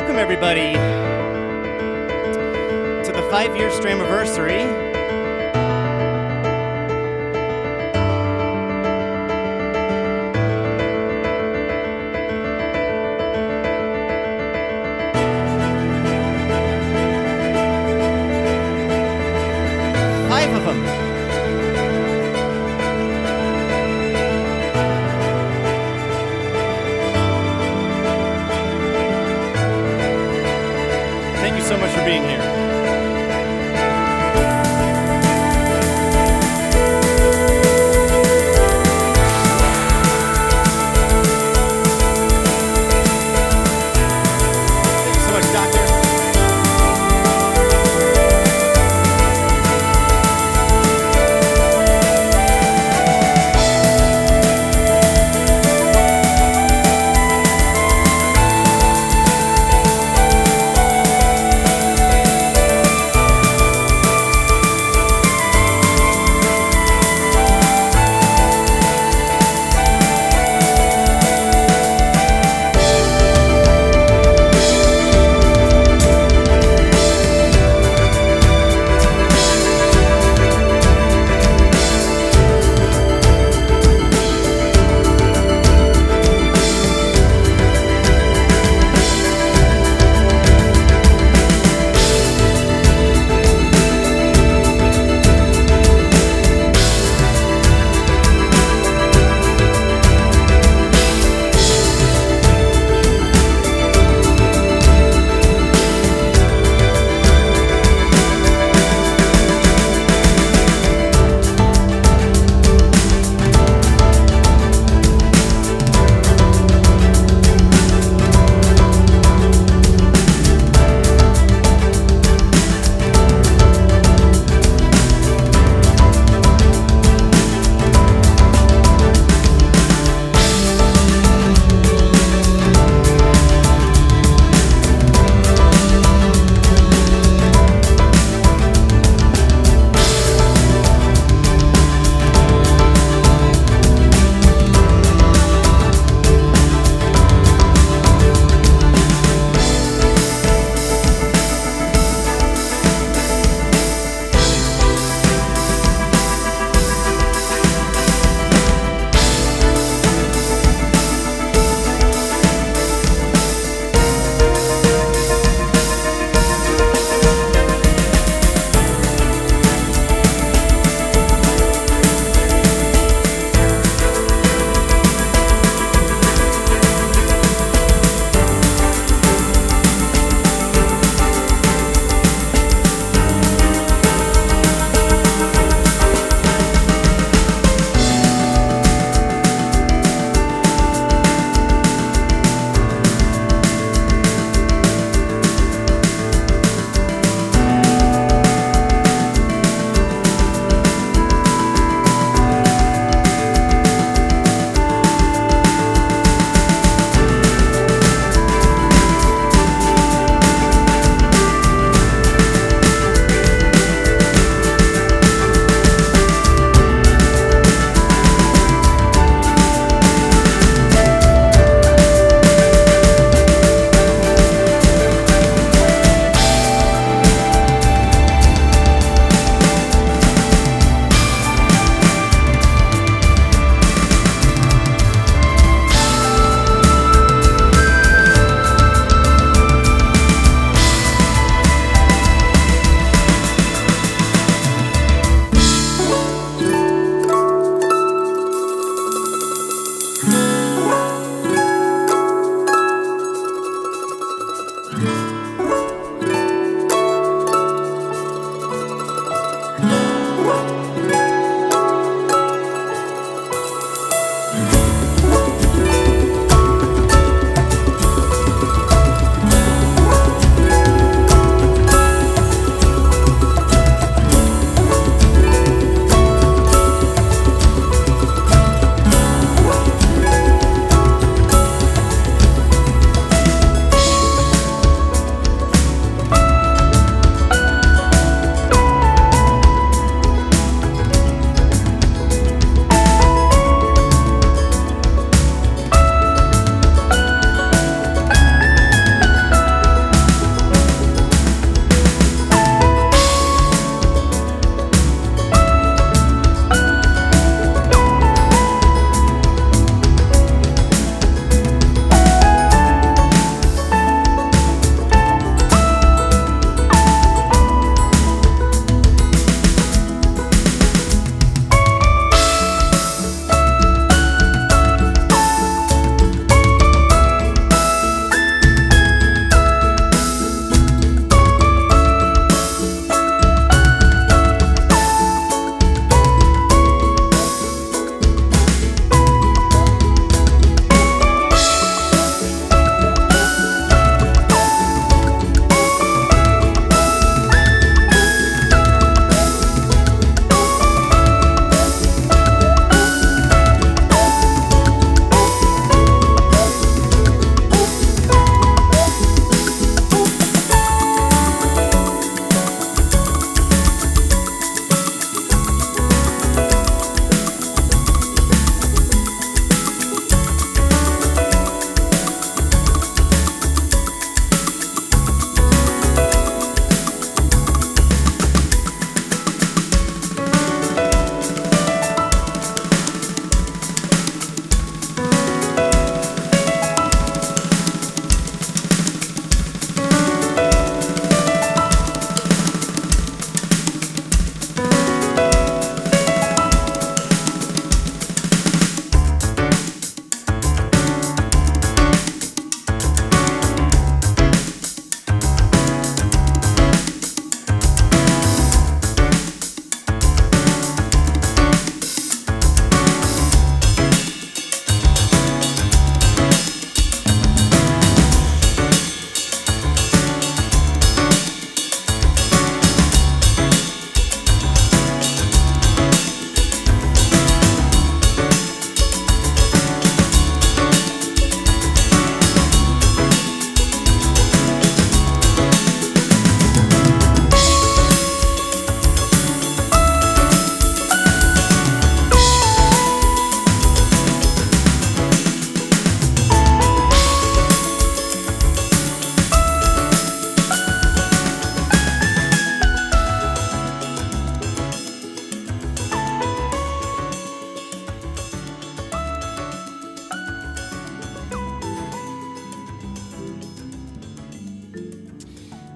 Speaker 5: welcome everybody to the 5-year STRAMIVERSARY. So much for being here. Thank you so much, Doctor.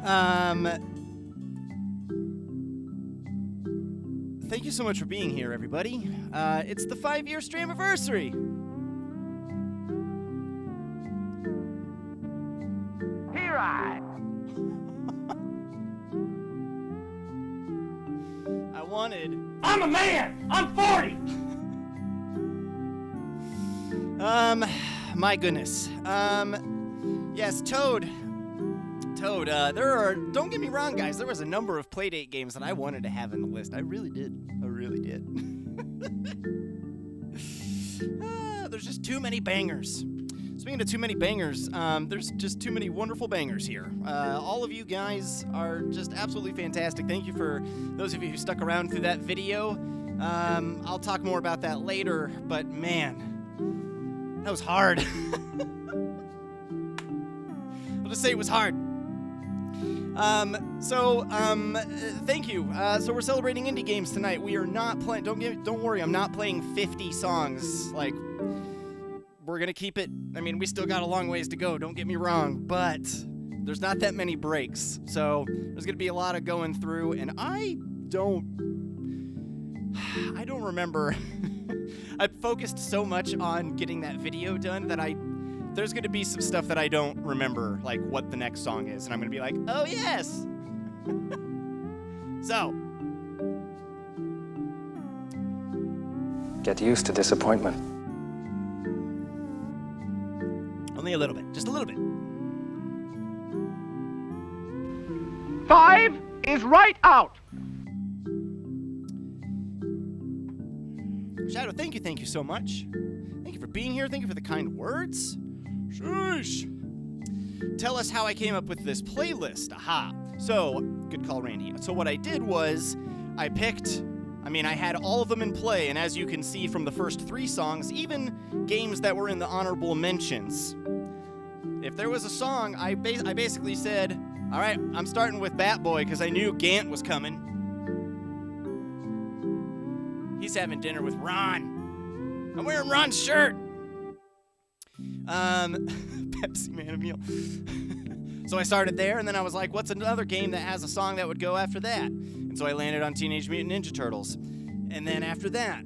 Speaker 5: Thank you so much for being here, everybody. It's the 5-year STRAMIVERSARY.
Speaker 2: Here I.
Speaker 5: I wanted...
Speaker 2: I'm a man. I'm 40.
Speaker 5: My goodness. Yes, Toad, there are, don't get me wrong, guys, there was a number of Playdate games that I wanted to have in the list. I really did. There's just too many bangers. Speaking of too many bangers, there's just too many wonderful bangers here. All of you guys are just absolutely fantastic. Thank you for those of you who stuck around through that video. I'll talk more about that later, but man, that was hard. I'll just say it was hard. Thank you. So we're celebrating indie games tonight. We are not playing, don't worry, I'm not playing 50 songs. Like, we're gonna keep it, I mean, we still got a long ways to go, don't get me wrong, but there's not that many breaks. So there's gonna be a lot of going through, and I don't remember. I focused so much on getting that video done that there's going to be some stuff that I don't remember, like what the next song is, and I'm going to be like, oh yes! So.
Speaker 6: Get used to disappointment.
Speaker 5: Only a little bit, just a little bit.
Speaker 2: 5 is right out.
Speaker 5: Shadow, thank you so much. Thank you for being here, thank you for the kind words. Sheesh. Tell us how I came up with this playlist. Aha. So, good call, Randy. So what I did was, I had all of them in play, and as you can see from the first 3 songs, even games that were in the honorable mentions, if there was a song, I basically said, all right, I'm starting with Bat Boy, because I knew Gant was coming. He's having dinner with Ron. I'm wearing Ron's shirt. Pepsi Man a meal. So I started there, and then I was like, what's another game that has a song that would go after that? And so I landed on Teenage Mutant Ninja Turtles. And then after that,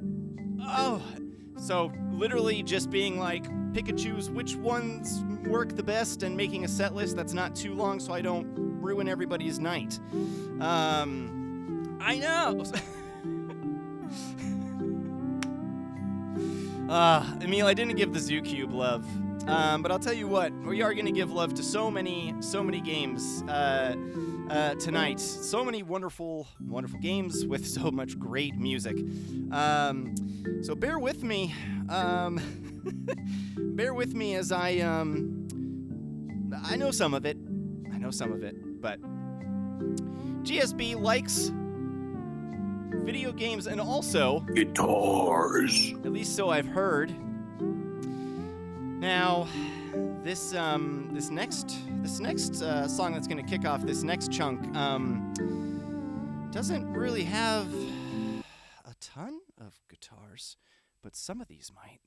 Speaker 5: so literally just being like, pick and choose which ones work the best and making a set list that's not too long so I don't ruin everybody's night. I know. Emil, I didn't give the Zoo Cube love. But I'll tell you what, we are going to give love to so many games tonight. So many wonderful games with so much great music. So bear with me. Bear with me as I know some of it, but GSB likes video games and also
Speaker 7: guitars.
Speaker 5: At least so I've heard. Now, this next song that's going to kick off this next chunk doesn't really have a ton of guitars, but some of these might.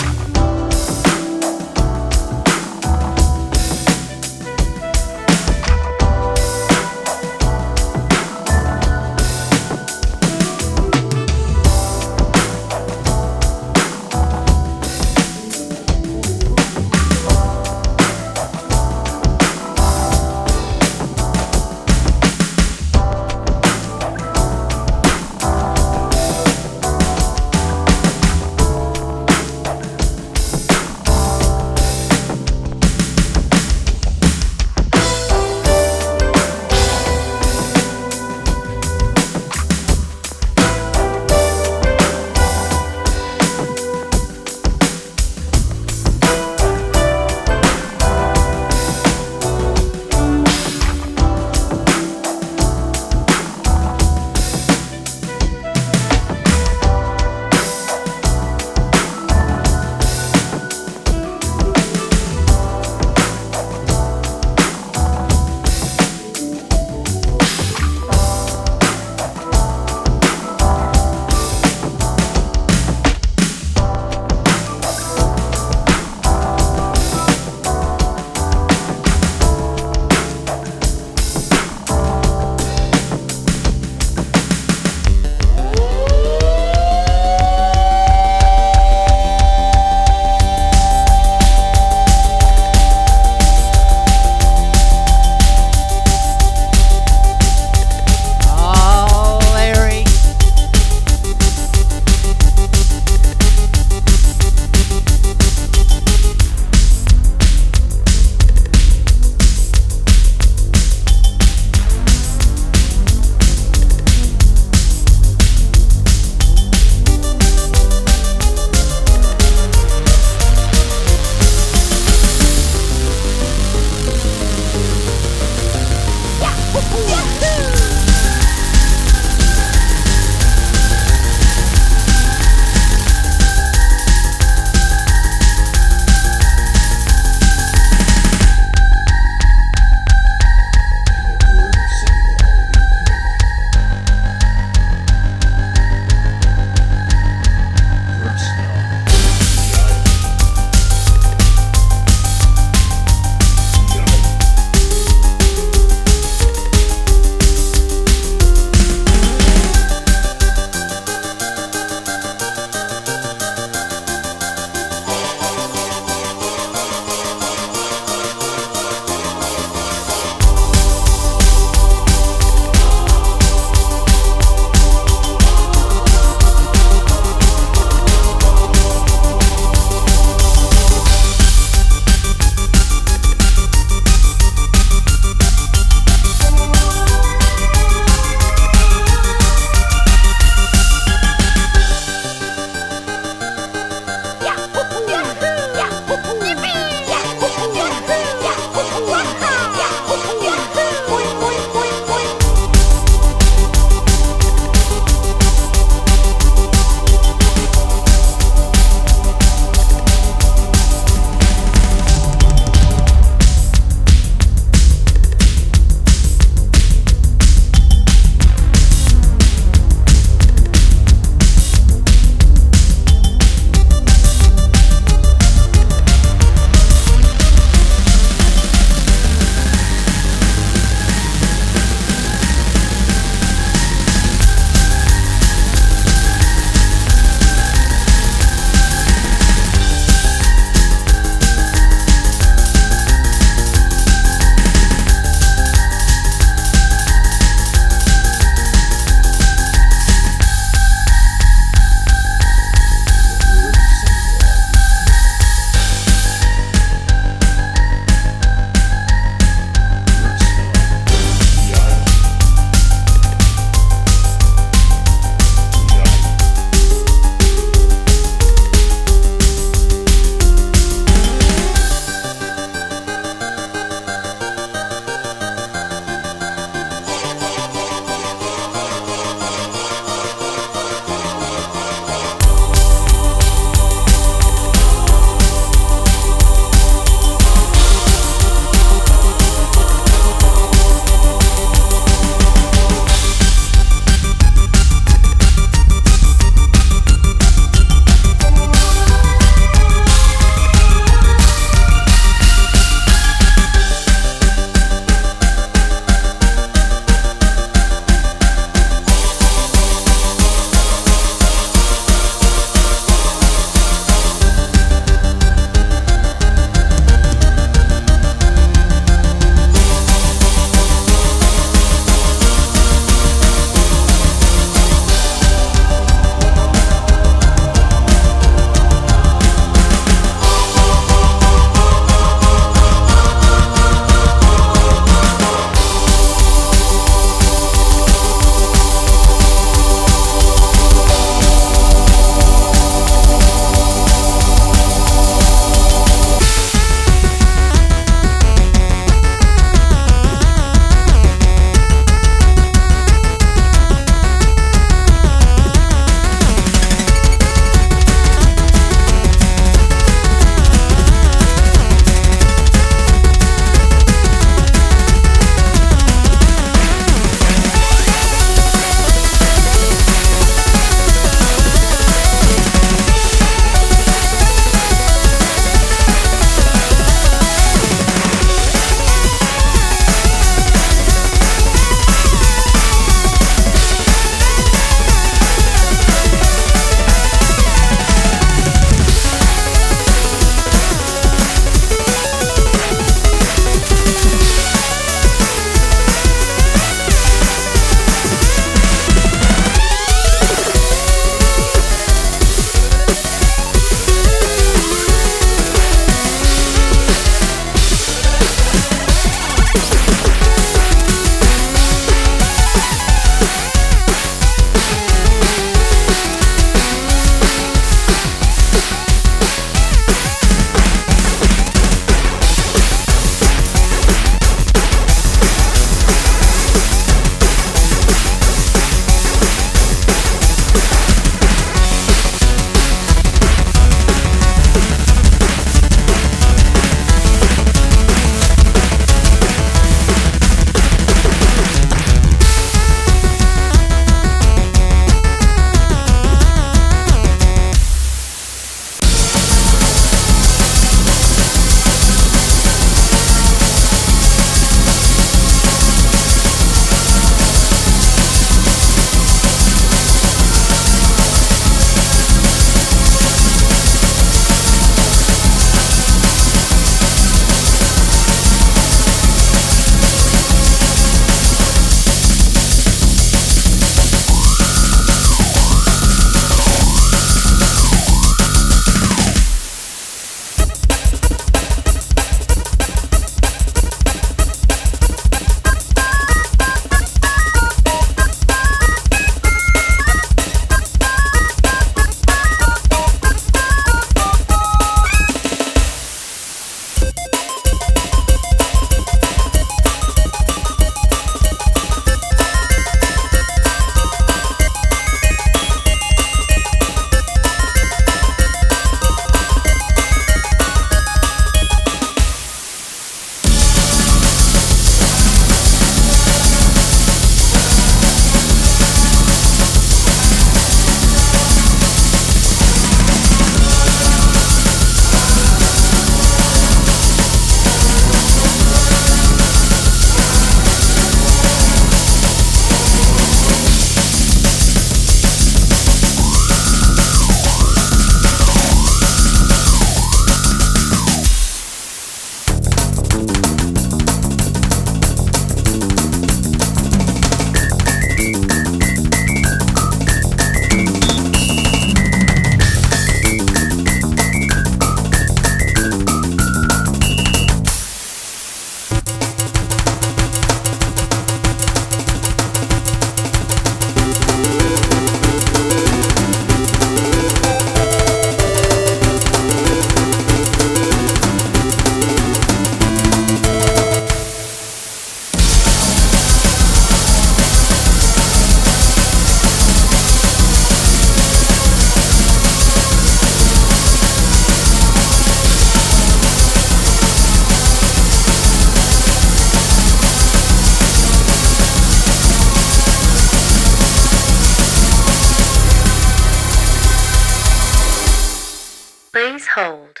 Speaker 6: Please hold.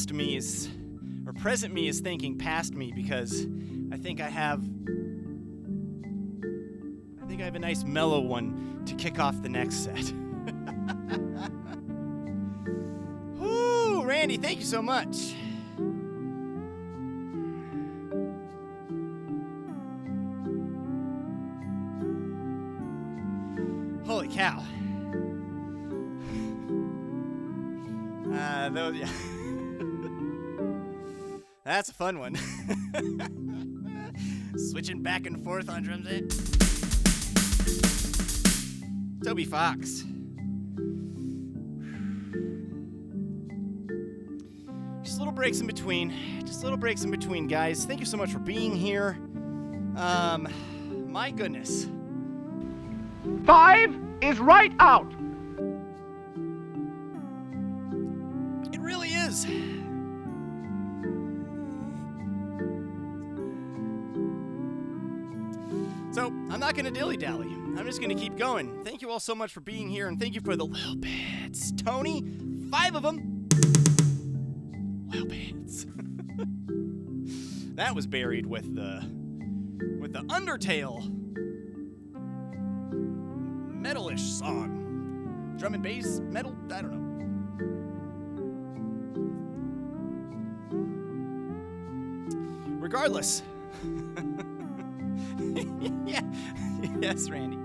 Speaker 5: past me is, or present me is thinking past me, because I think I have a nice mellow one to kick off the next set. Woo, Randy, thank you so much. Holy cow. Yeah. That's a fun one. Switching back and forth on drums. Toby Fox. Just little breaks in between. Guys. Thank you so much for being here. My goodness.
Speaker 2: 5 is right out.
Speaker 5: It really is. So, I'm not going to dilly-dally. I'm just going to keep going. Thank you all so much for being here, and thank you for the little bits. Tony, 5 of them. Little bits. That was buried with the Undertale metal-ish song. Drum and bass, metal, I don't know. Regardless. Yeah. Yes, Randy.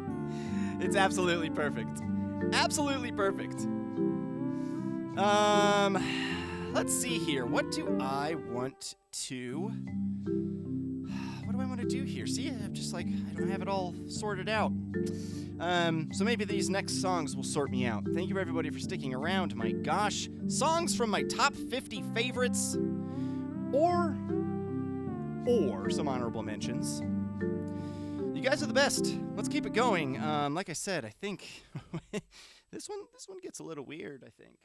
Speaker 5: It's absolutely perfect. Absolutely perfect. Let's see here. What do I want to do here? See, I'm just like, I don't have it all sorted out. So maybe these next songs will sort me out. Thank you everybody for sticking around. My gosh. Songs from my top 50 favorites. Or some honorable mentions. You guys are the best. Let's keep it going. Like I said, I think this one gets a little weird, I think.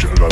Speaker 7: Chica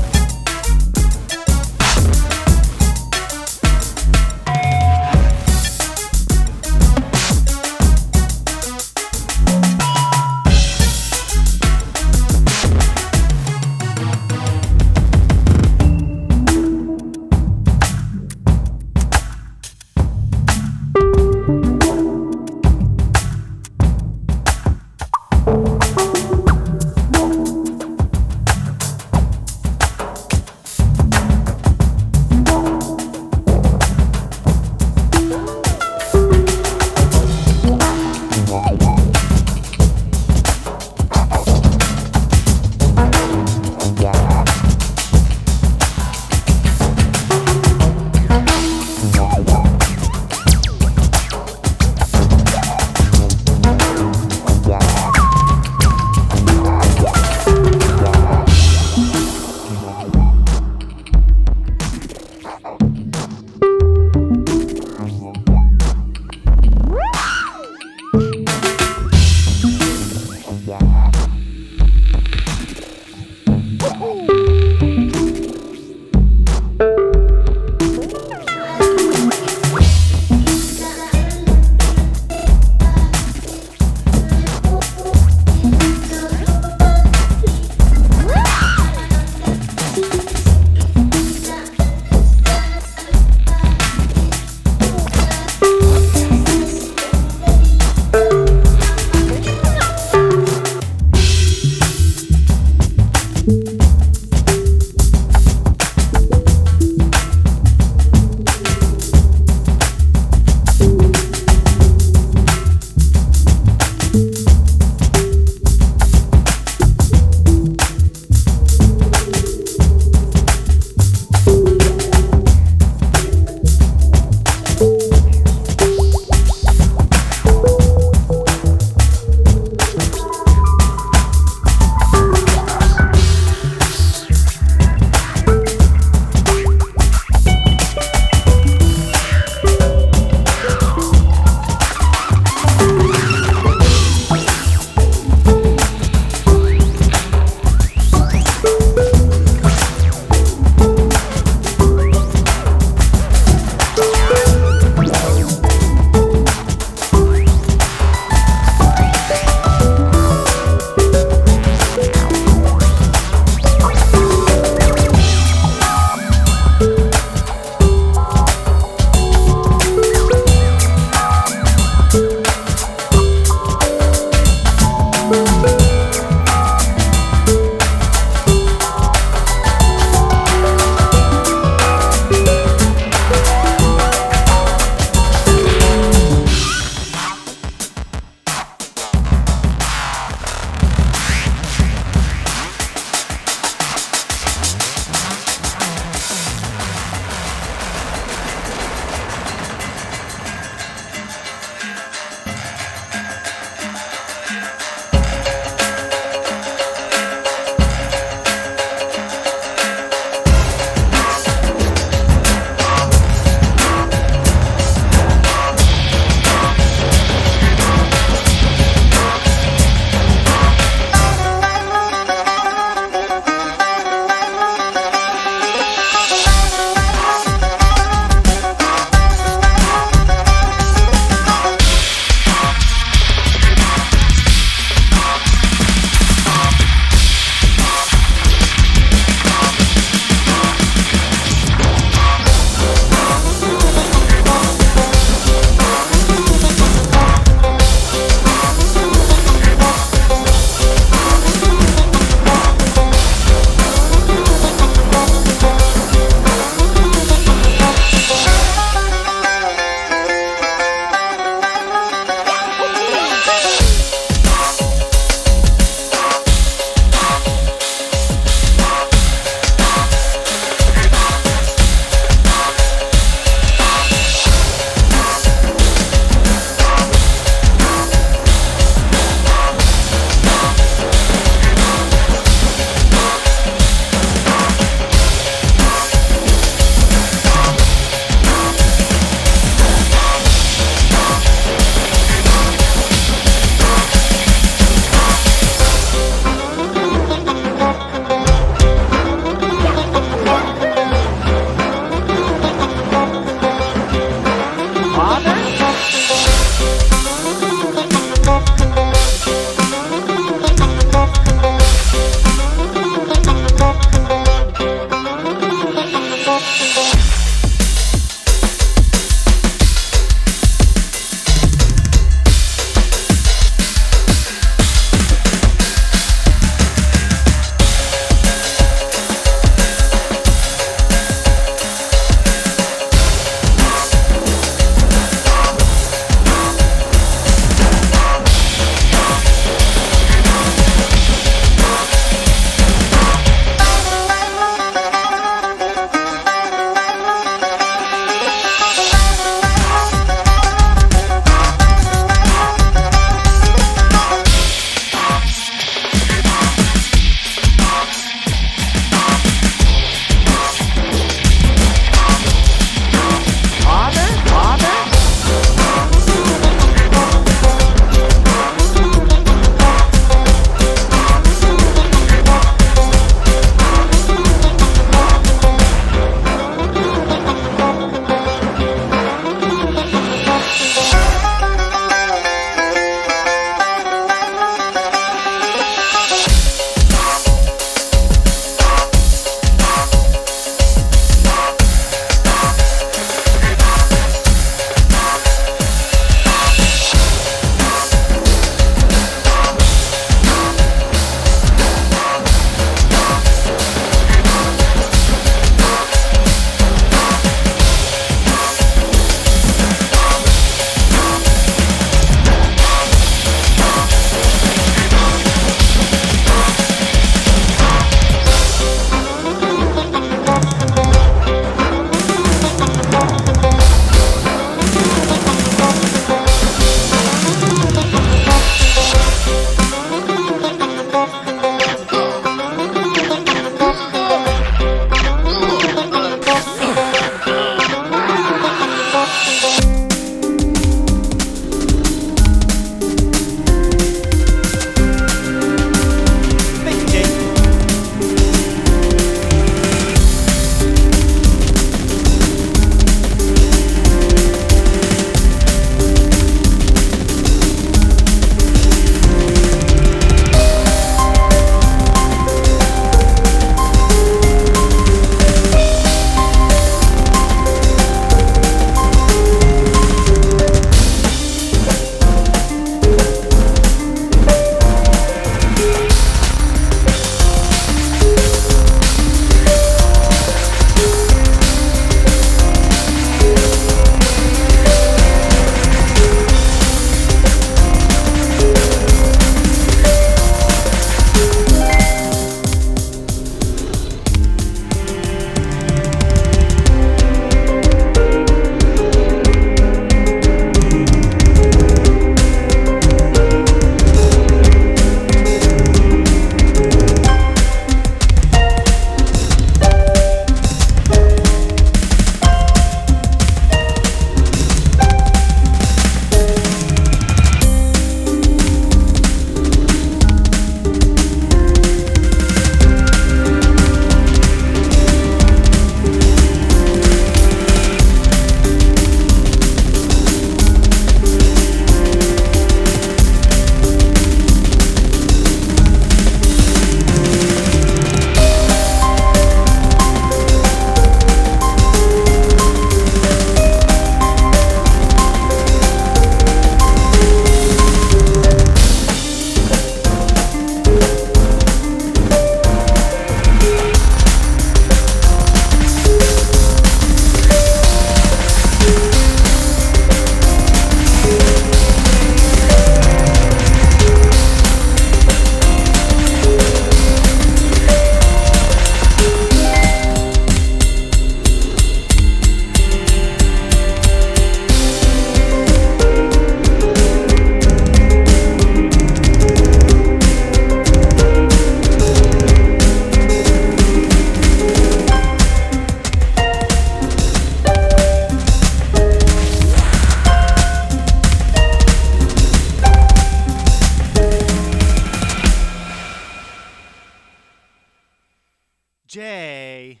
Speaker 5: Jay.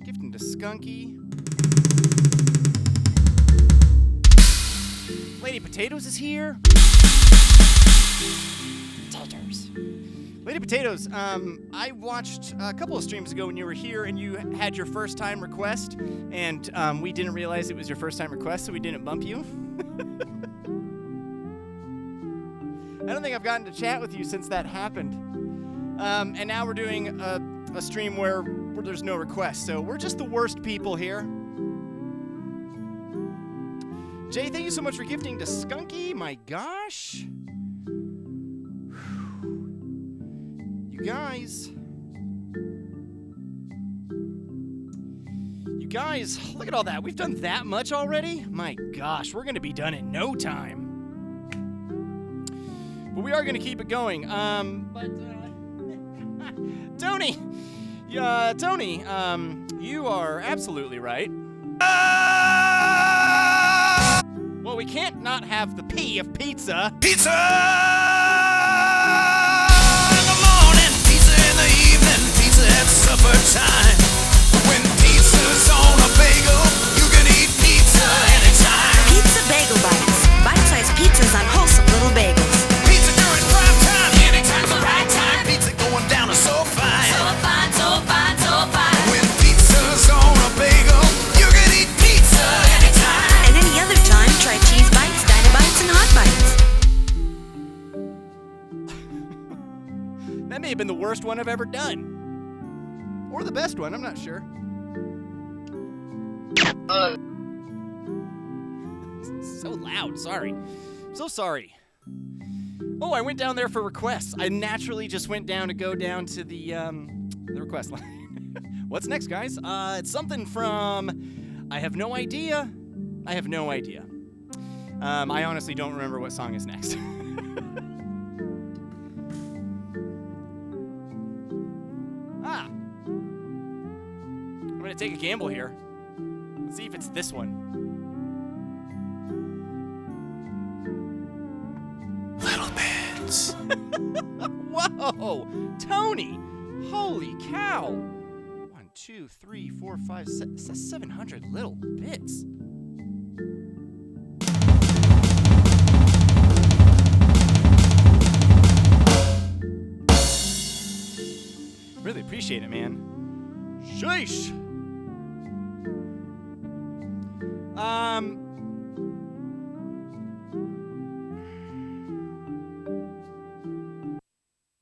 Speaker 5: Gifting to Skunky. Lady Potatoes is here. Potatoes. Lady Potatoes, I watched a couple of streams ago when you were here and you had your first time request, and we didn't realize it was your first time request, so we didn't bump you. I don't think I've gotten to chat with you since that happened. And now we're doing a stream where there's no requests, so we're just the worst people here. Jay, thank you so much for gifting to Skunky. My gosh. You guys, look at all that. We've done that much already? My gosh, we're going to be done in no time. But we are going to keep it going. Tony, you are absolutely right. Well, we can't not have the P of pizza.
Speaker 7: Pizza in the morning, pizza in the evening, pizza at supper time. When pizza's on a bagel, you can eat pizza anytime.
Speaker 6: Pizza Bagel Bites. Bite-sized pizzas on wholesome little bagels.
Speaker 7: Pizza during prime time, anytime's the right time. Pizza going down is so fine.
Speaker 6: So fine, so fine, so fine.
Speaker 7: When pizza's on a bagel, you can eat pizza anytime.
Speaker 6: And any other time, try Cheese Bites, Dynabites, and Hot Bites.
Speaker 5: That may have been the worst one I've ever done. Or the best one, I'm not sure. So loud, sorry. So sorry. Oh, I went down there for requests. I naturally just went down to go down to the request line. What's next, guys? It's something from... I have no idea. I honestly don't remember what song is next. I'm gonna take a gamble here. Let's see if it's this one.
Speaker 7: Little bits.
Speaker 5: Whoa! Tony! Holy cow! 1, 2, 3, 4, 5, 6, 700 little bits. Really appreciate it, man. Sheesh!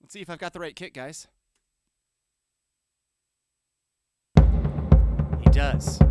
Speaker 5: Let's see if I've got the right kit, guys. He does.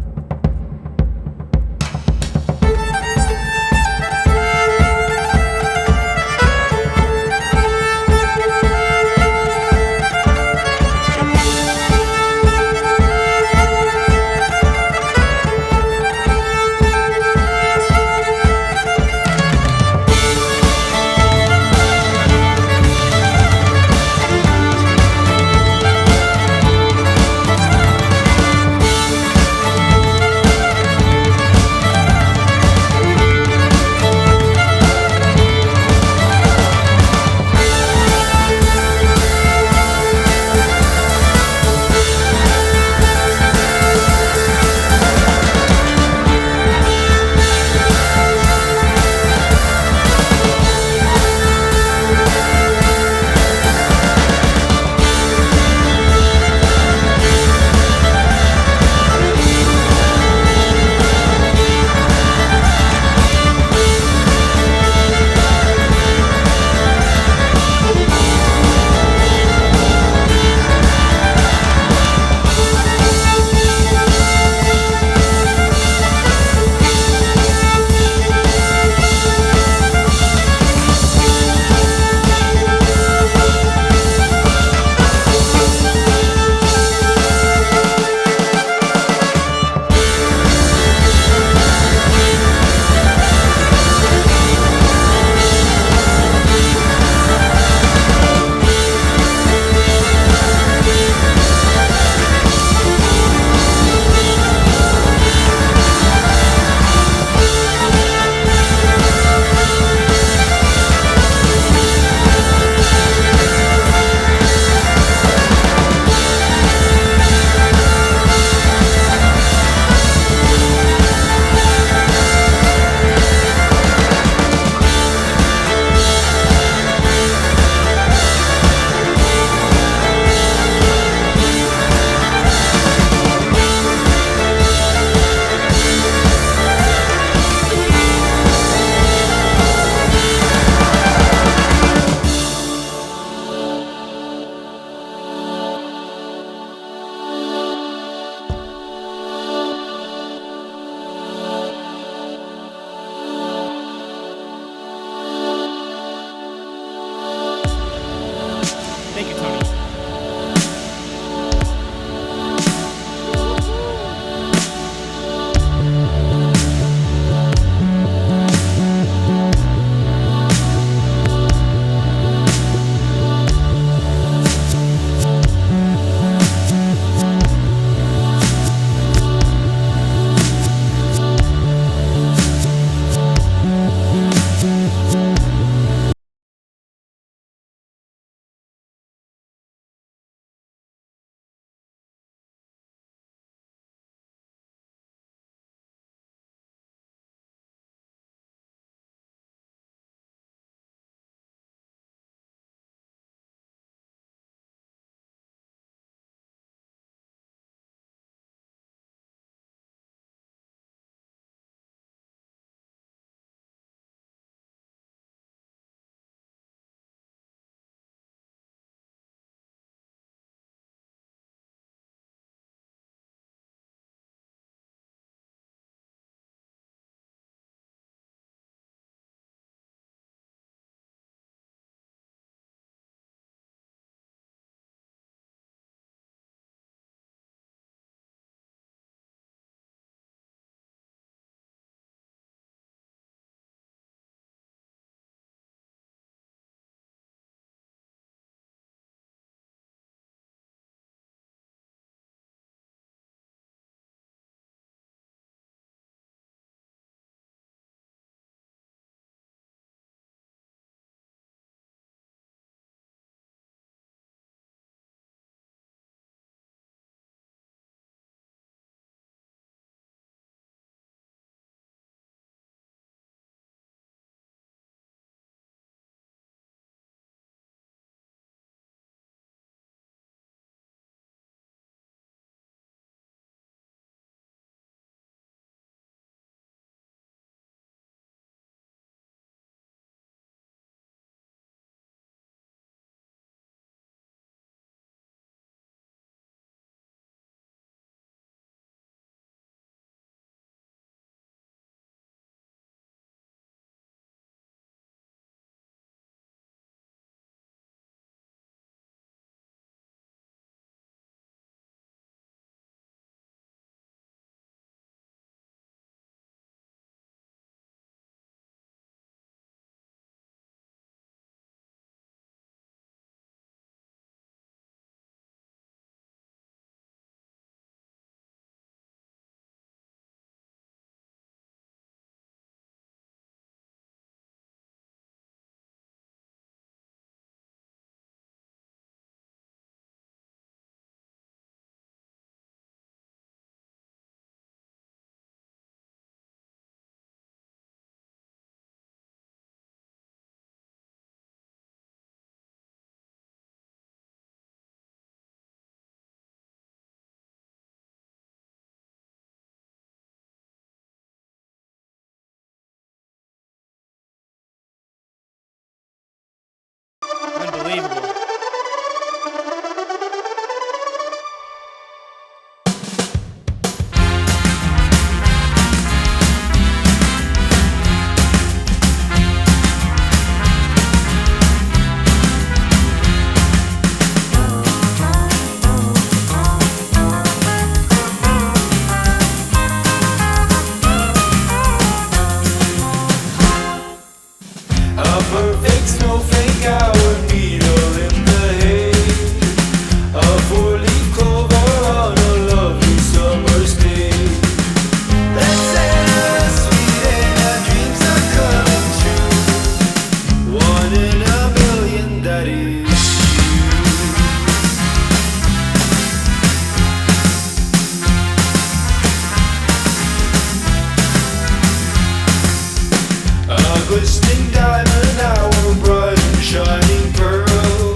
Speaker 8: glistening diamond, our bright and shining pearl.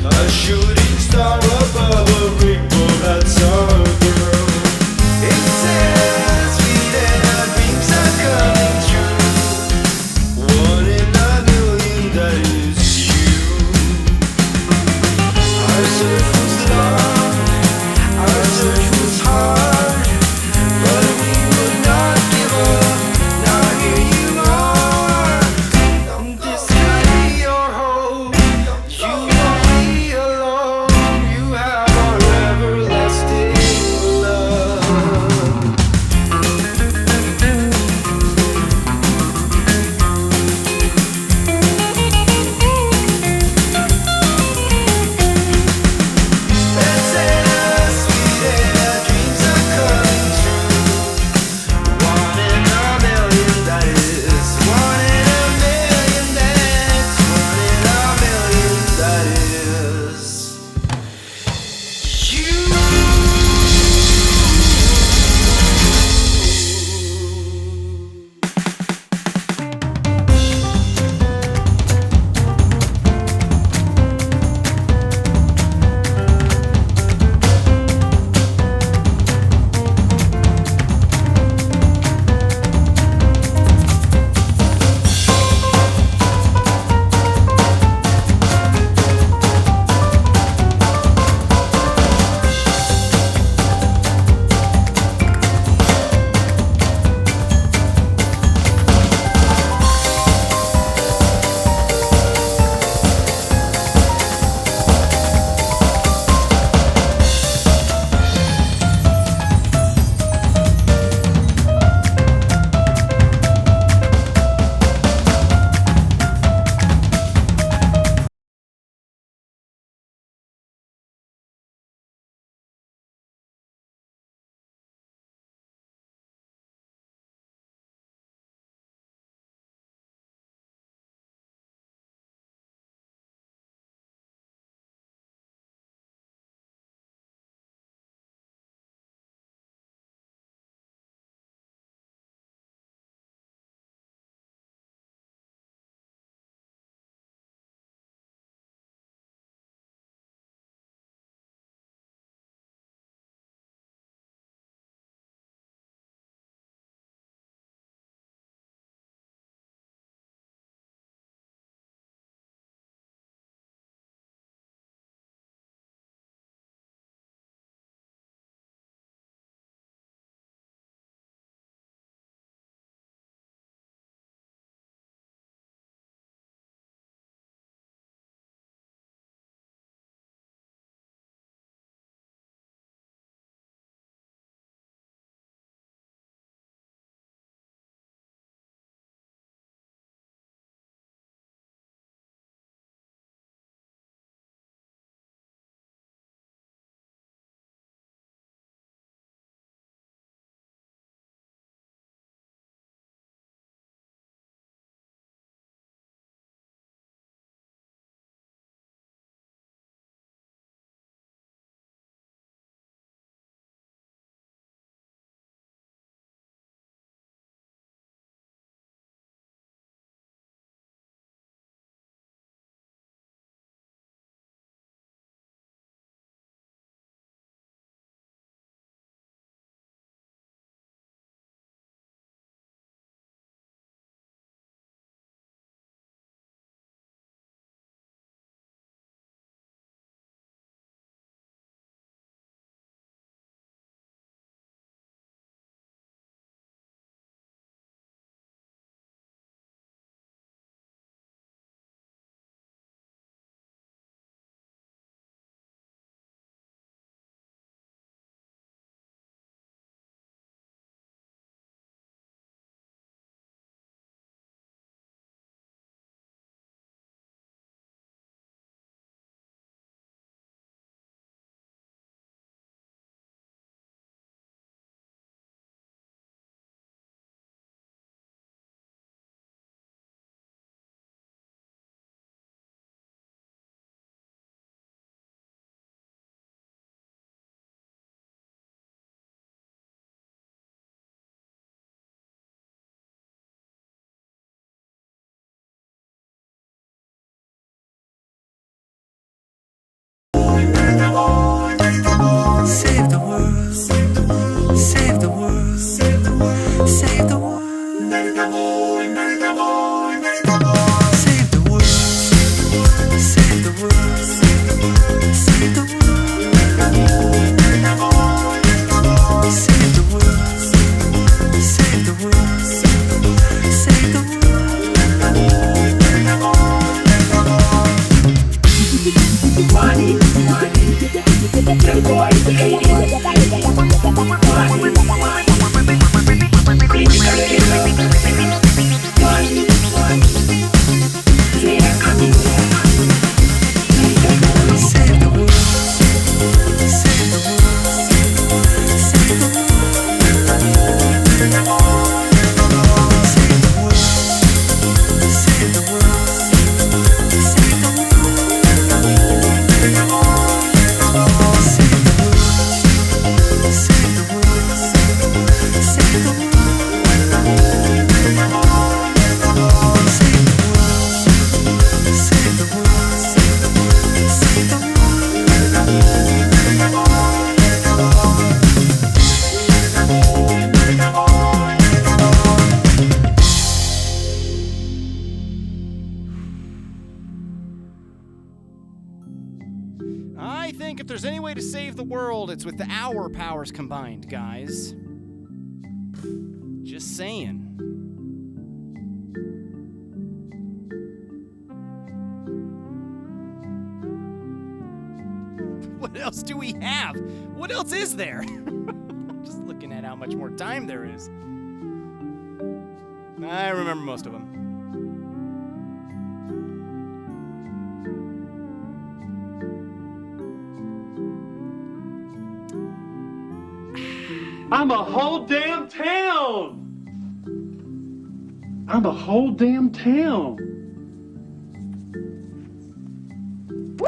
Speaker 8: A shooting star above a rainbow, that's our girl. It's as sweet and our dreams are coming true. One in a million, that is you. Our search was long, our search was hard, but we would not give up. Now here you are.
Speaker 7: Save the world. Save the world. Save the world. Save the world. Save the world. Save the Save the world. Save the world. Save the
Speaker 5: I think if there's any way to save the world, it's with our powers combined, guys. Just saying. What else do we have? What else is there? Just looking at how much more time there is. I remember most of them.
Speaker 2: I'm a whole damn town! I'm a whole damn town! Woo!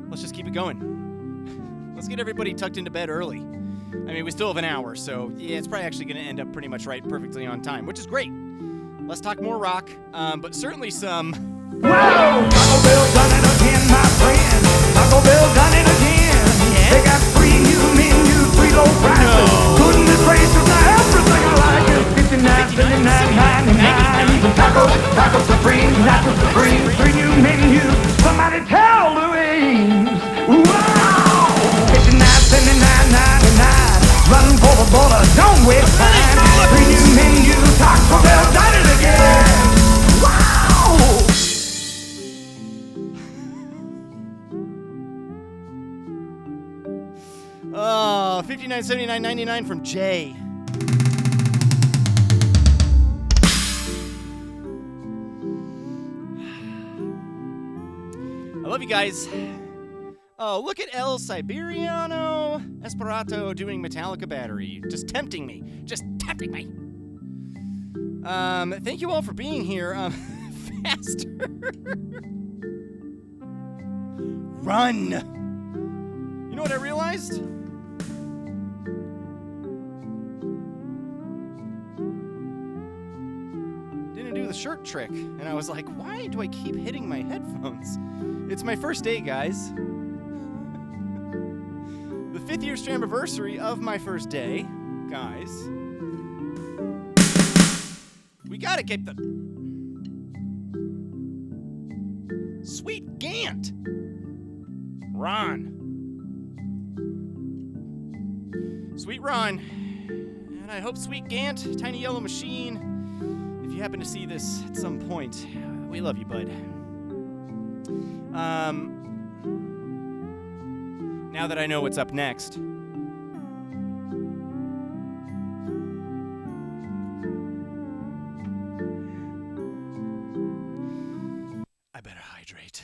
Speaker 5: Let's just keep it going. Let's get everybody tucked into bed early. I mean, we still have an hour, so yeah, it's probably actually going to end up pretty much perfectly on time, which is great. Let's talk more rock, but certainly some...
Speaker 7: Wow! Taco Bell done it again, my friend. Taco Bell done it again. Yeah. They got 3 new menus, 3 low prices.
Speaker 5: No.
Speaker 7: Goodness gracious, now everything I like is $59.99. Even Taco Supreme, Nacho Supreme, 3 new menus. Somebody tell Louise. Wow! $59.99. Run for the border, don't waste time. 3 new menus, Taco Bell done it again. Wow!
Speaker 5: Oh, $59.79.99 from Jay. I love you guys. Oh, look at El Siberiano Esperato doing Metallica Battery. Just tempting me. Just tempting me. Thank you all for being here. Faster. Run. You know what I realized? Didn't do the shirt trick. And I was like, why do I keep hitting my headphones? It's my first day, guys. The 5th year STRAMIVERSARY of my first day, guys. We gotta keep the... Sweet Gant! Ron. Sweet Ron. And I hope Sweet Gant, Tiny Yellow Machine, if you happen to see this at some point, we love you, bud. Now that I know what's up next. I better hydrate.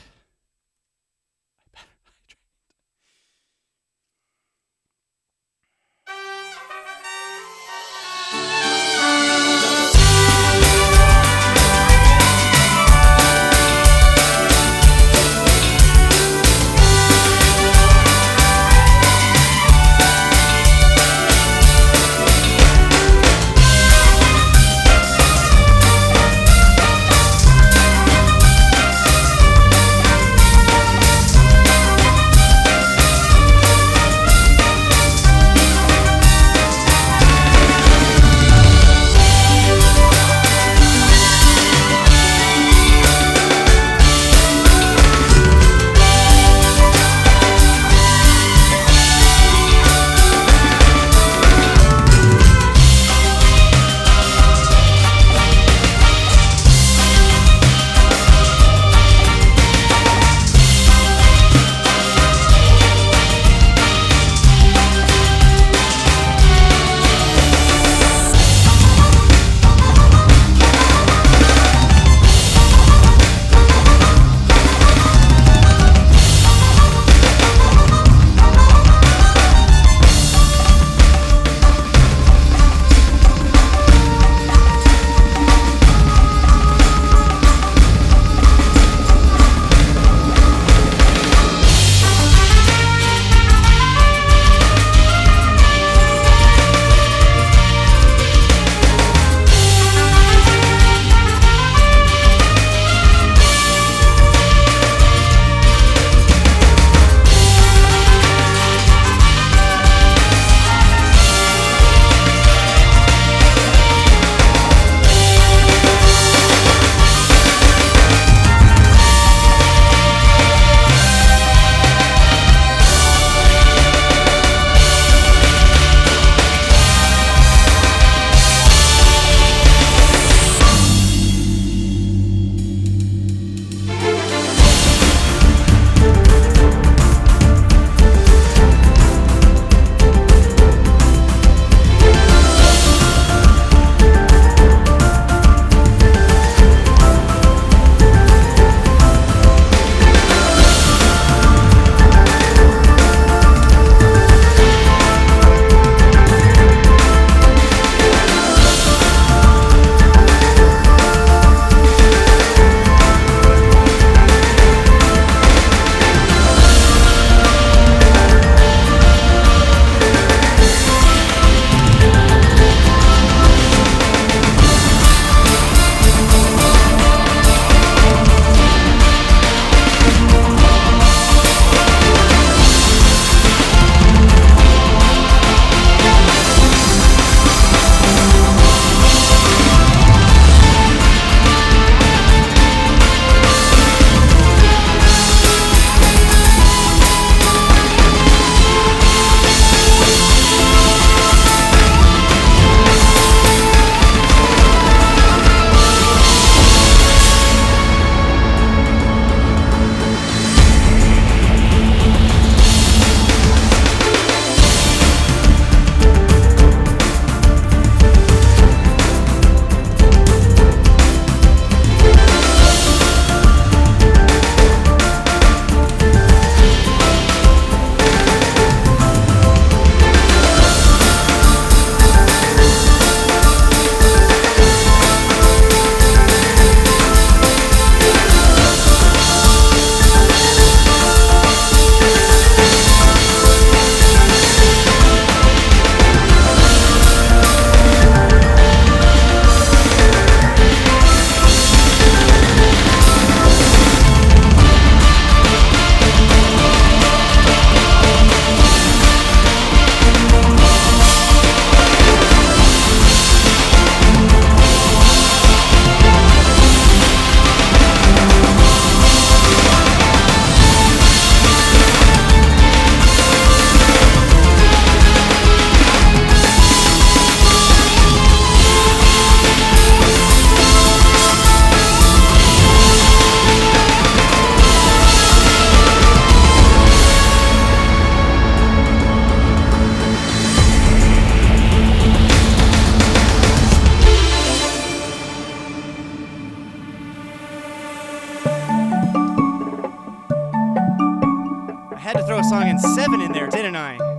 Speaker 5: Gemini.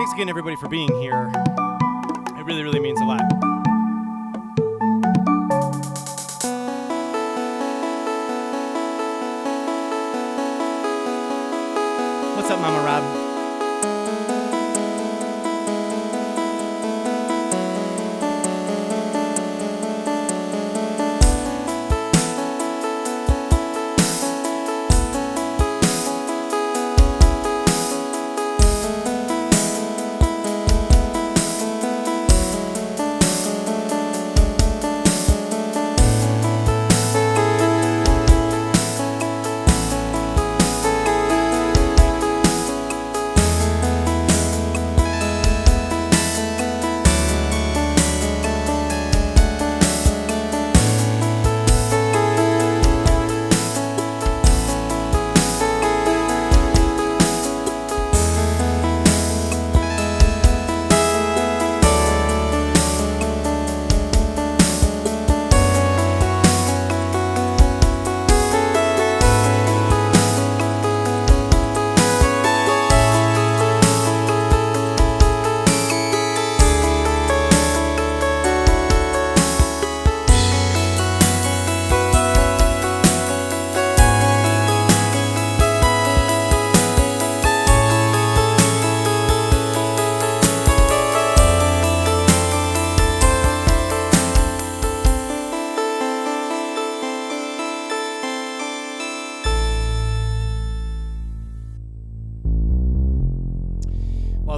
Speaker 5: Thanks again, everybody, for being here. It really, really means a lot. What's up, Mama Rob?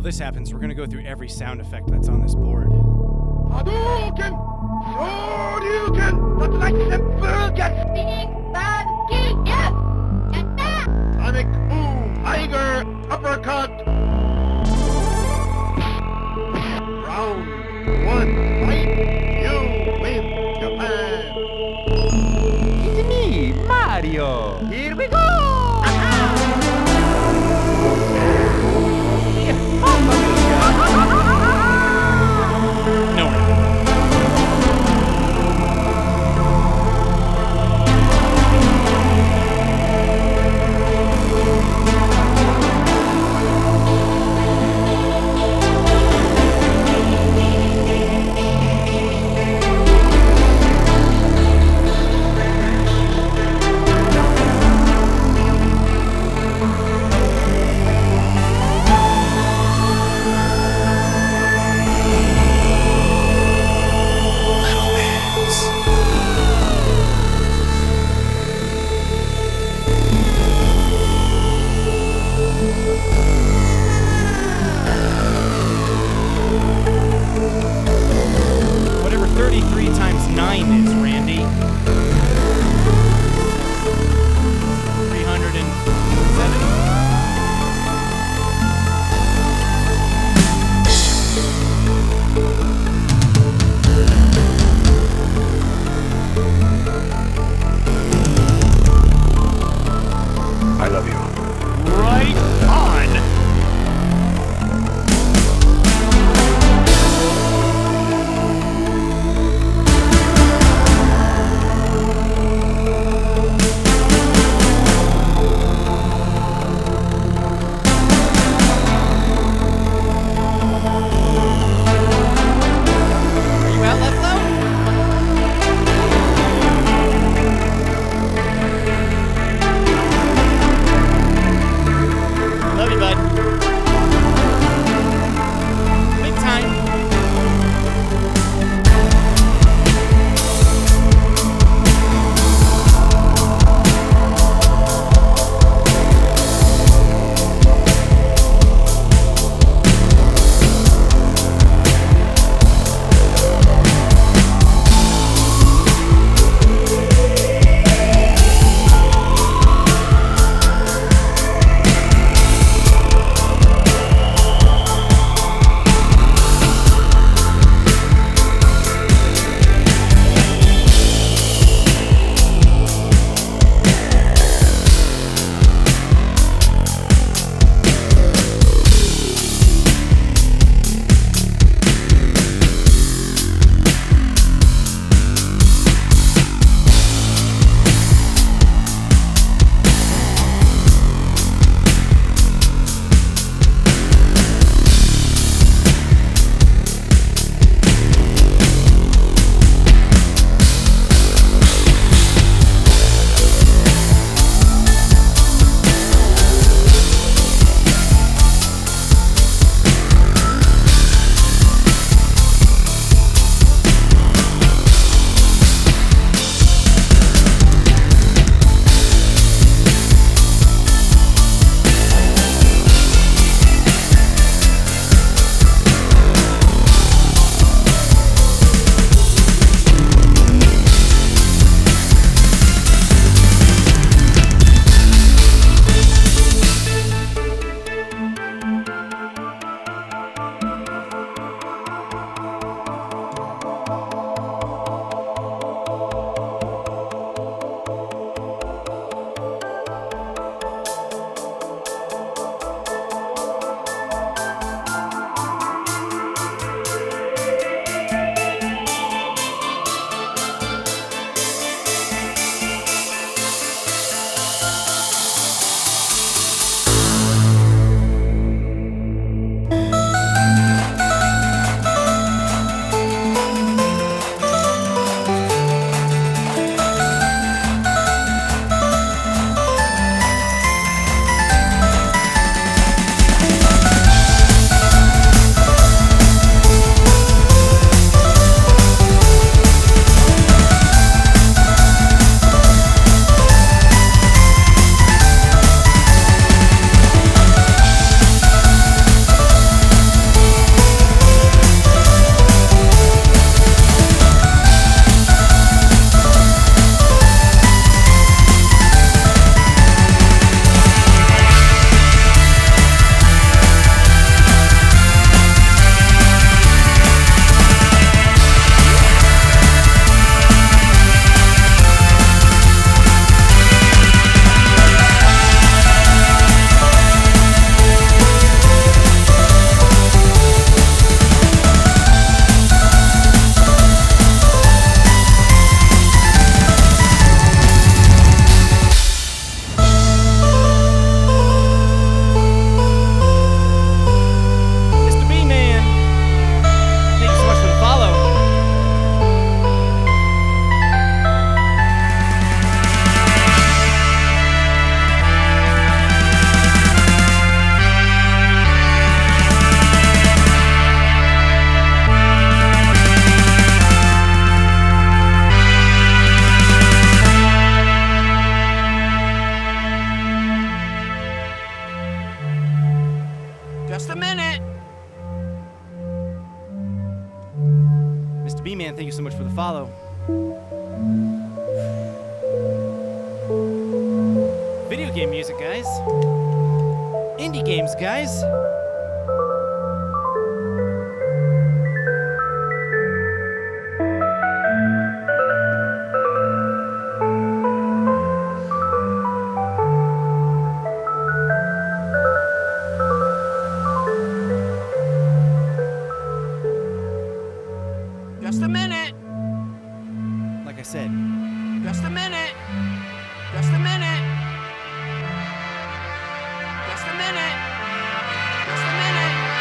Speaker 5: hell this happens, we're gonna go through every sound effect that's on this board.
Speaker 7: Hadouken! Shoryuken! That's like Sepulgas!
Speaker 6: Yes!
Speaker 7: Sonic boom! Tiger! Uppercut! Round 1, fight! You win, Japan!
Speaker 2: It's me, Mario.
Speaker 7: Here we go!
Speaker 5: No. B-Man, thank you so much for the follow. Video game music, guys. Indie games, guys.
Speaker 7: Just a minute.
Speaker 5: Like I said,
Speaker 7: Just a minute. Just a minute. Just a minute. Just a minute.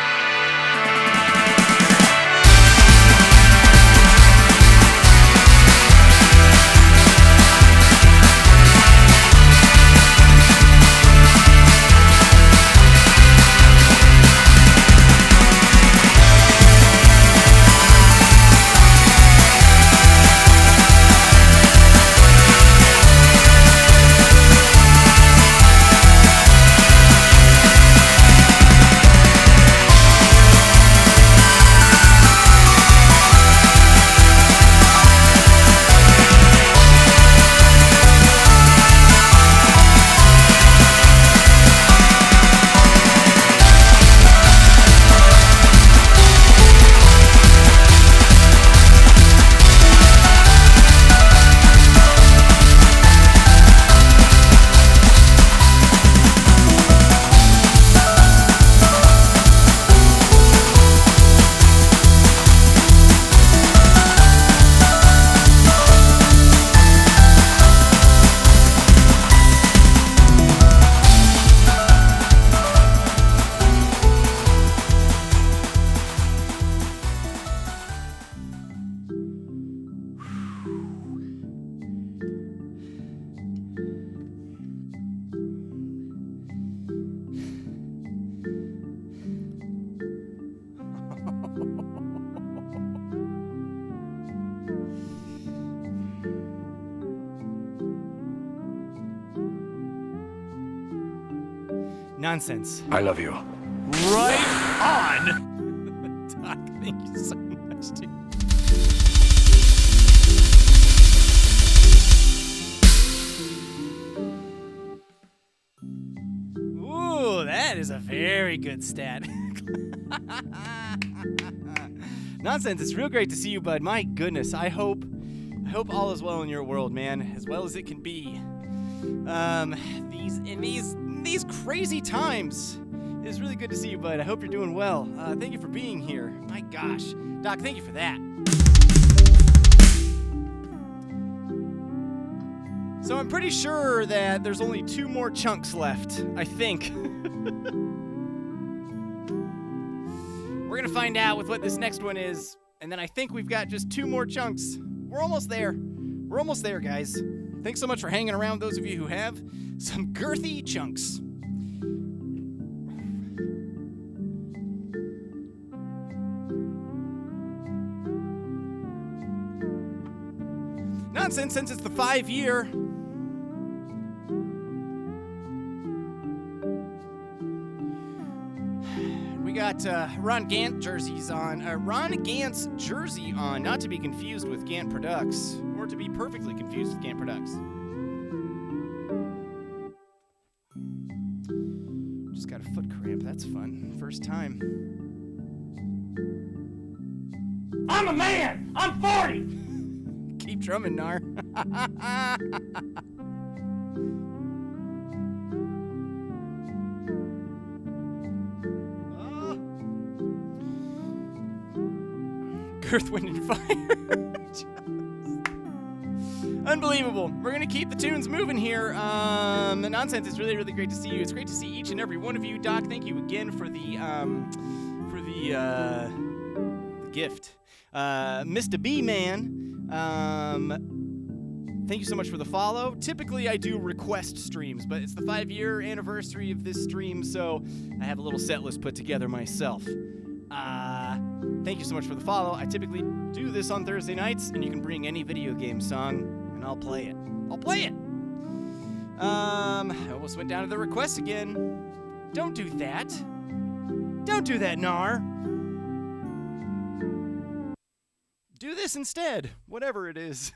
Speaker 5: nonsense.
Speaker 2: I love you.
Speaker 7: Right on!
Speaker 5: Doc, thank you so much, dude. Ooh, that is a very good stat. Nonsense, it's real great to see you, bud. My goodness, I hope all is well in your world, man, as well as it can be. These crazy times. It is really good to see you, bud. I hope you're doing well. Thank you for being here. My gosh, Doc, thank you for that. So I'm pretty sure that there's only 2 more chunks left, I think. We're gonna find out with what this next one is, and then I think we've got just 2 more chunks. We're almost there. We're almost there, guys. Thanks so much for hanging around, those of you who have. Some girthy chunks. Nonsense, since it's the 5-year. We got Ron Gant jerseys on. Ron Gant's jersey on, not to be confused with Gant Products, or to be perfectly confused with Gant Products. Just got a foot cramp. That's fun. First time.
Speaker 7: I'm a man! I'm 40!
Speaker 5: Keep drumming, Nar. Earth, Wind, and Fire. Unbelievable. We're going to keep the tunes moving here. The nonsense is really, really great to see you. It's great to see each and every one of you. Doc, thank you again for the gift. Mr. B-Man, thank you so much for the follow. Typically, I do request streams, but it's the 5-year anniversary of this stream, so I have a little set list put together myself. Thank you so much for the follow. I typically do this on Thursday nights, and you can bring any video game song, and I'll play it. I'll play it! I almost went down to the requests again. Don't do that. Don't do that, Nar. do this instead, whatever it is.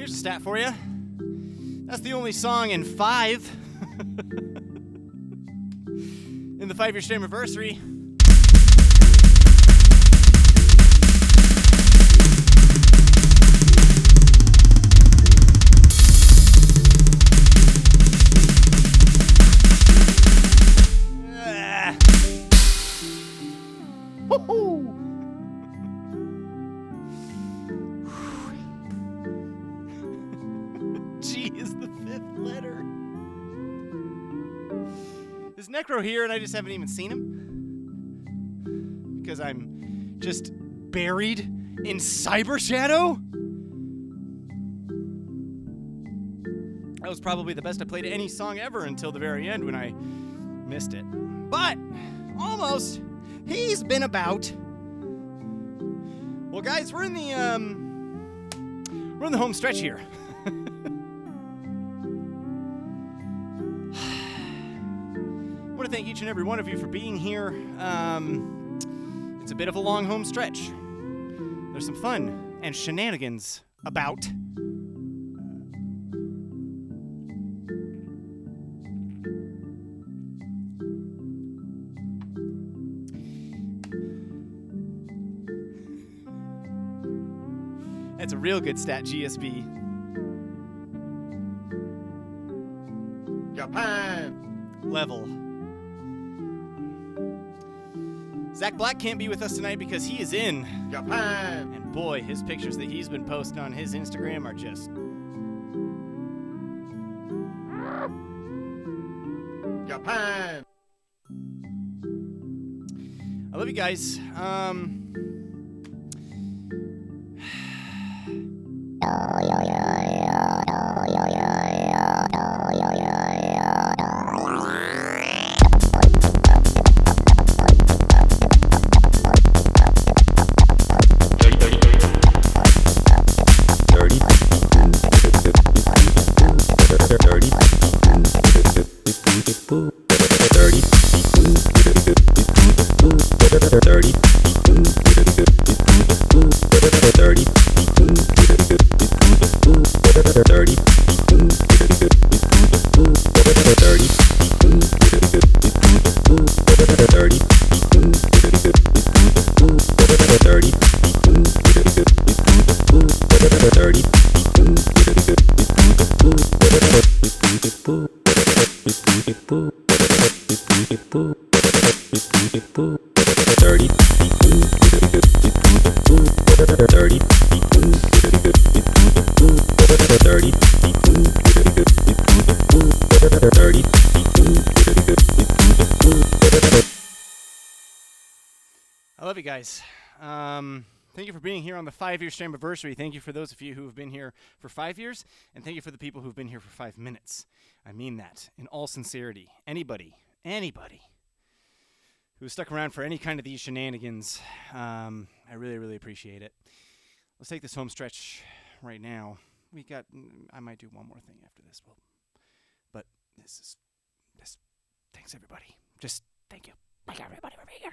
Speaker 5: Here's a stat for you. That's the only song in 5 in the 5-year STRAMIVERSARY. G is the 5th letter. Is Necro here and I just haven't even seen him? Because I'm just buried in Cyber Shadow? That was probably the best I played any song ever until the very end when I missed it. But, almost. He's been about. Well, guys, we're in the home stretch here. I want to thank each and every one of you for being here. It's a bit of a long home stretch. There's some fun and shenanigans about. That's a real good stat, GSB.
Speaker 8: Japan.
Speaker 5: Level. Zach Black can't be with us tonight because he is in
Speaker 8: Japan.
Speaker 5: And boy, his pictures that he's been posting on his Instagram are just...
Speaker 8: Japan.
Speaker 5: I love you guys. I love you guys. Thank you for being here on the 5-year STRAMIVERSARY. Thank you for those of you who have been here for 5 years, and thank you for the people who've been here for 5 minutes. I mean that in all sincerity. Anybody who stuck around for any kind of these shenanigans, I really, really appreciate it. Let's take this home stretch right now. I might do one more thing after this, but thanks everybody. Just thank you. Thank everybody for being here.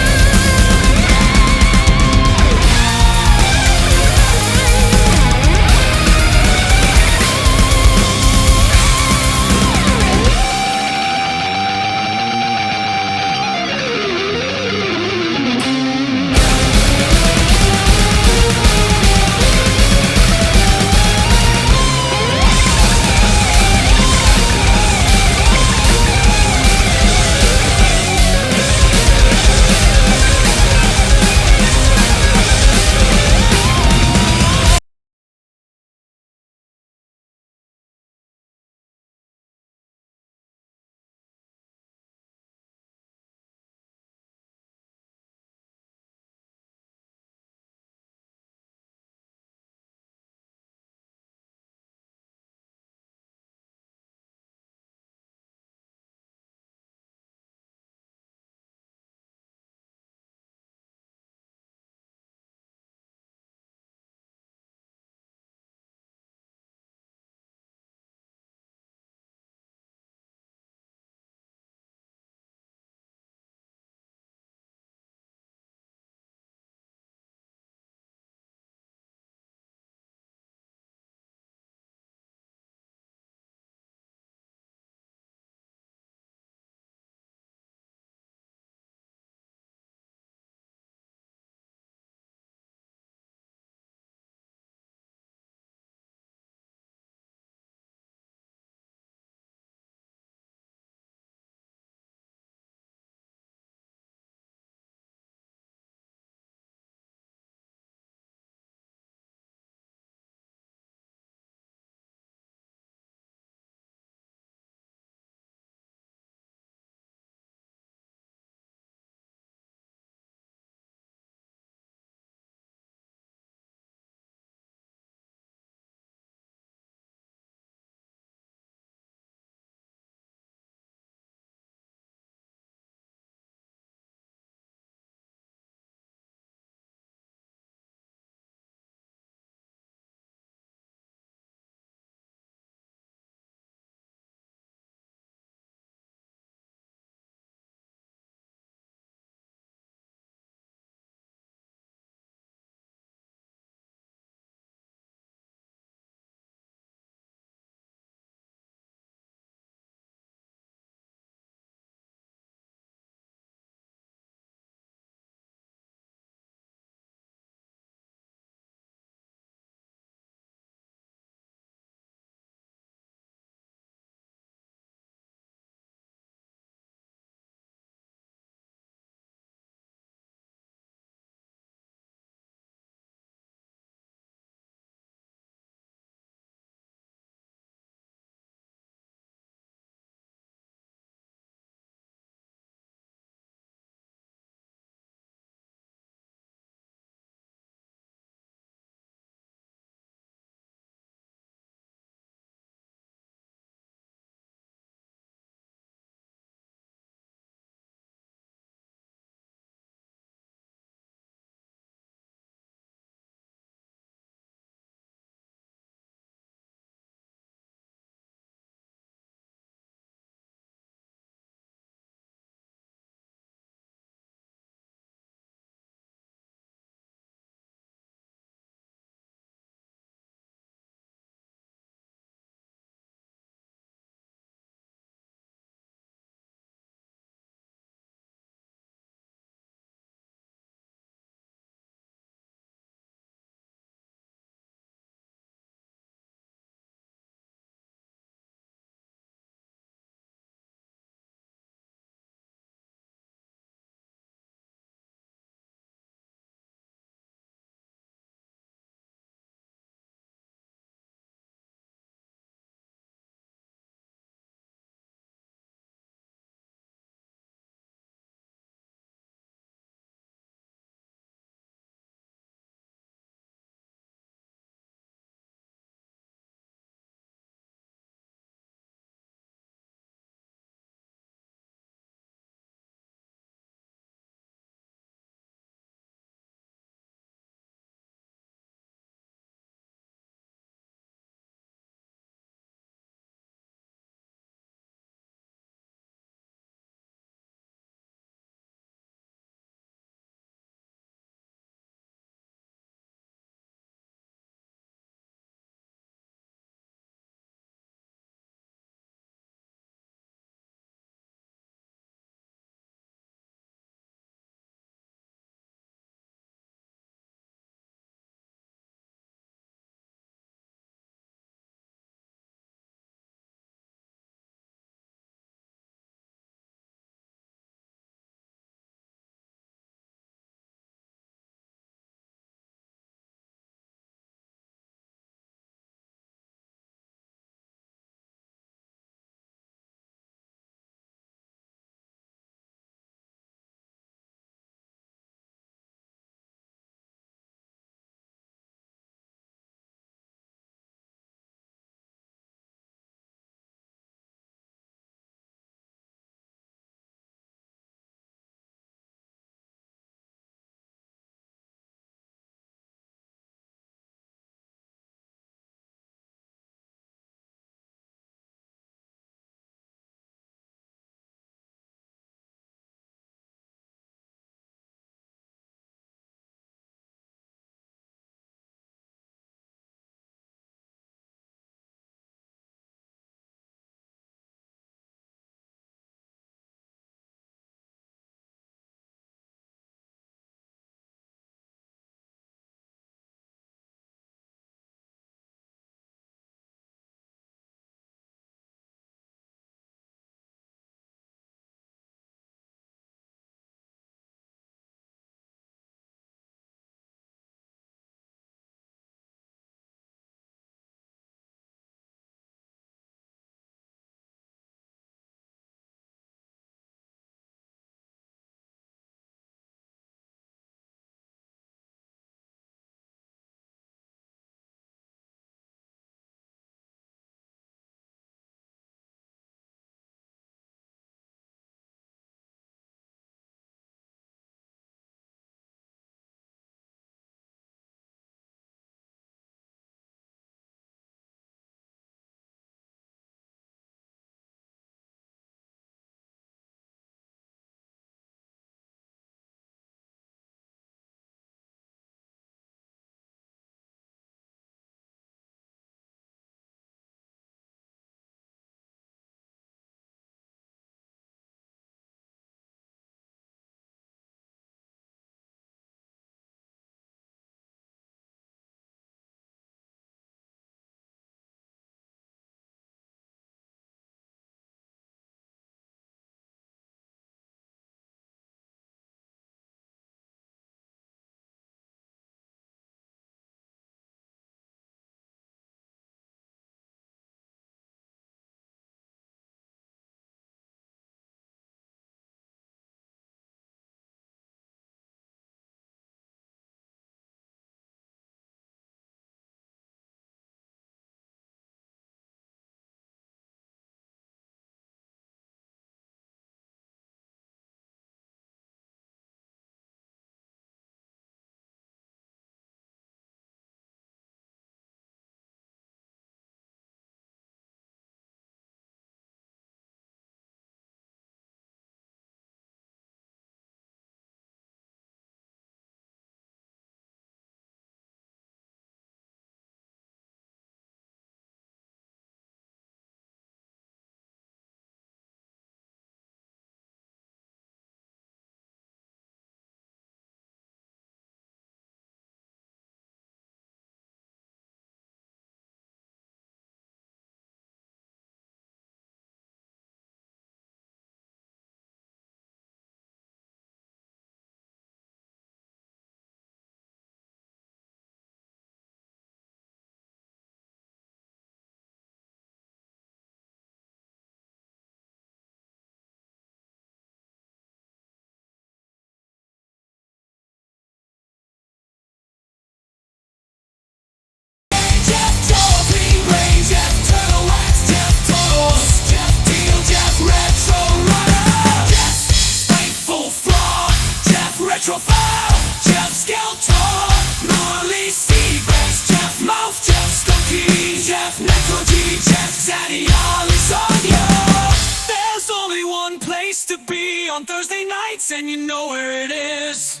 Speaker 7: nights and you know where it is.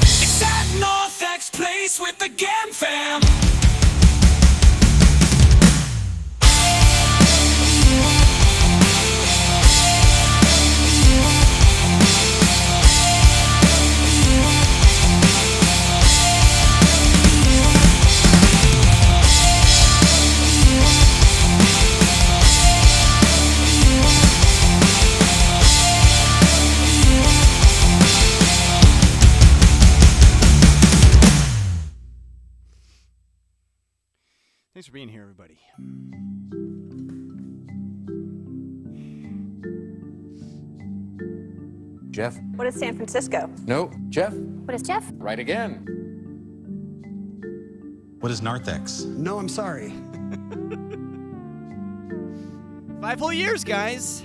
Speaker 7: It's at North X Place with the Gam Fam.
Speaker 5: Thanks for being here, everybody.
Speaker 9: Jeff?
Speaker 10: What is San Francisco?
Speaker 9: No. Jeff?
Speaker 10: What is Jeff?
Speaker 9: Right again.
Speaker 11: What is Narthex?
Speaker 12: No, I'm sorry.
Speaker 5: 5 whole years, guys.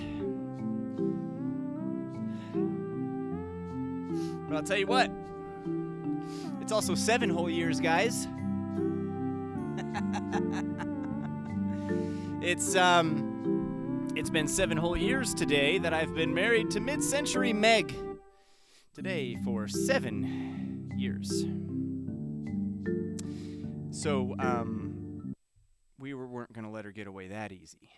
Speaker 5: But I'll tell you what. It's also 7 whole years, guys. It's been 7 whole years today that I've been married to mid-century Meg. Today for 7 years. So, we weren't gonna let her get away that easy.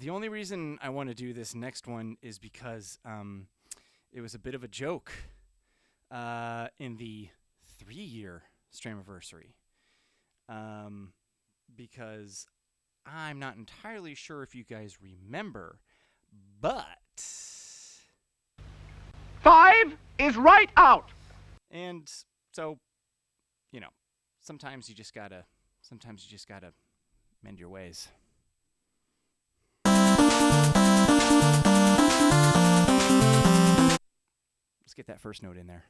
Speaker 5: The only reason I want to do this next one is because it was a bit of a joke in the 3-year STRAMIVERSARY. Because I'm not entirely sure if you guys remember, but
Speaker 2: 5 is right out.
Speaker 5: And so, you know, sometimes you just gotta mend your ways. Just get that first note in there.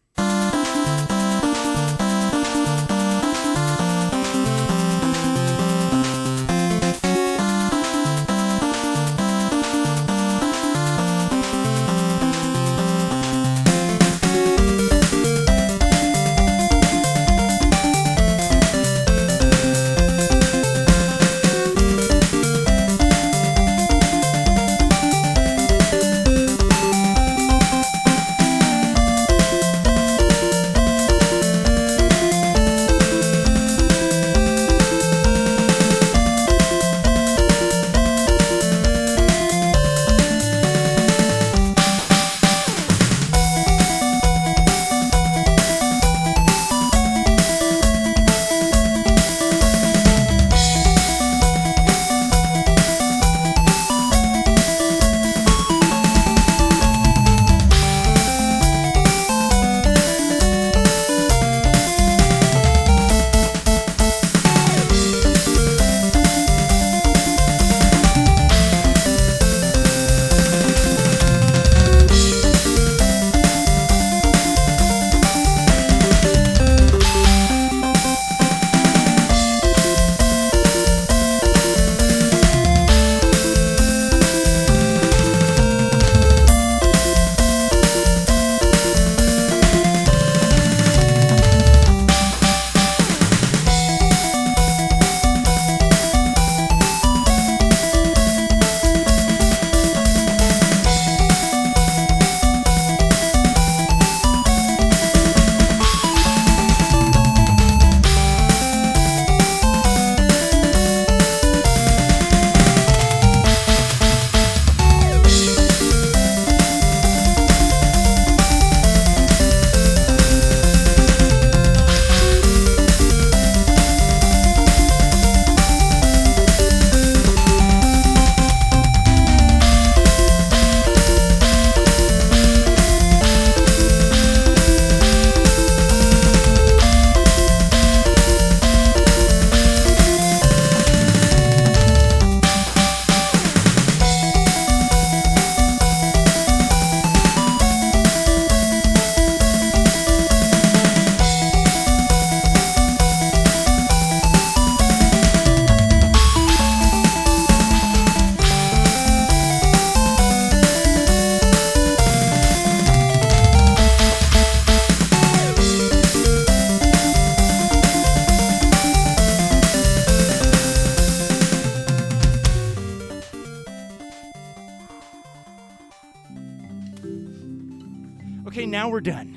Speaker 5: Okay, now we're done.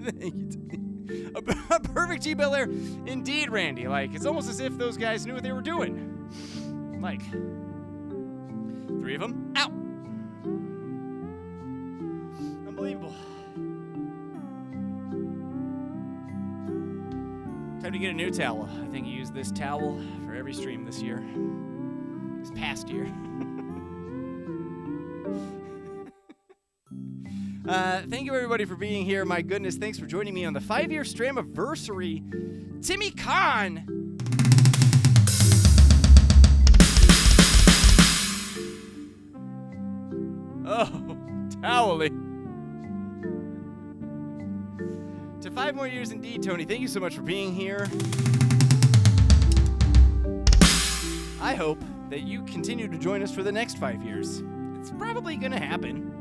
Speaker 5: Thank you, Tony. A perfect G-Bell there. Indeed, Randy. Like, it's almost as if those guys knew what they were doing. Like, 3 of them out. Unbelievable. Time to get a new towel. I think you used this towel for every stream this year. This past year. Thank you, everybody, for being here. My goodness, thanks for joining me on the 5-year STRAMIVERSARY. Timmy Khan. Oh, Towley. To 5 more years indeed, Tony. Thank you so much for being here. I hope that you continue to join us for the next 5 years. It's probably going to happen.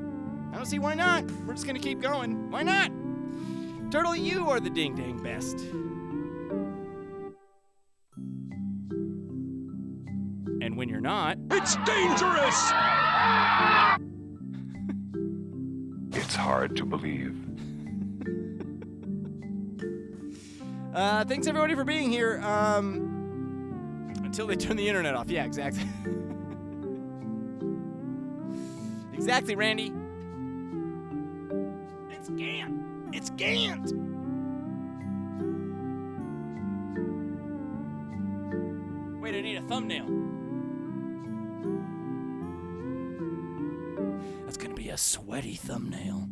Speaker 5: I don't see why not. We're just going to keep going. Why not? Turtle, you are the ding-dang best. And when you're not...
Speaker 9: It's dangerous! It's hard to believe.
Speaker 5: Thanks, everybody, for being here. Until they turn the internet off. Yeah, exactly. Exactly, Randy. It's Gant. It's Gant. Wait, I need a thumbnail. That's gonna be a sweaty thumbnail.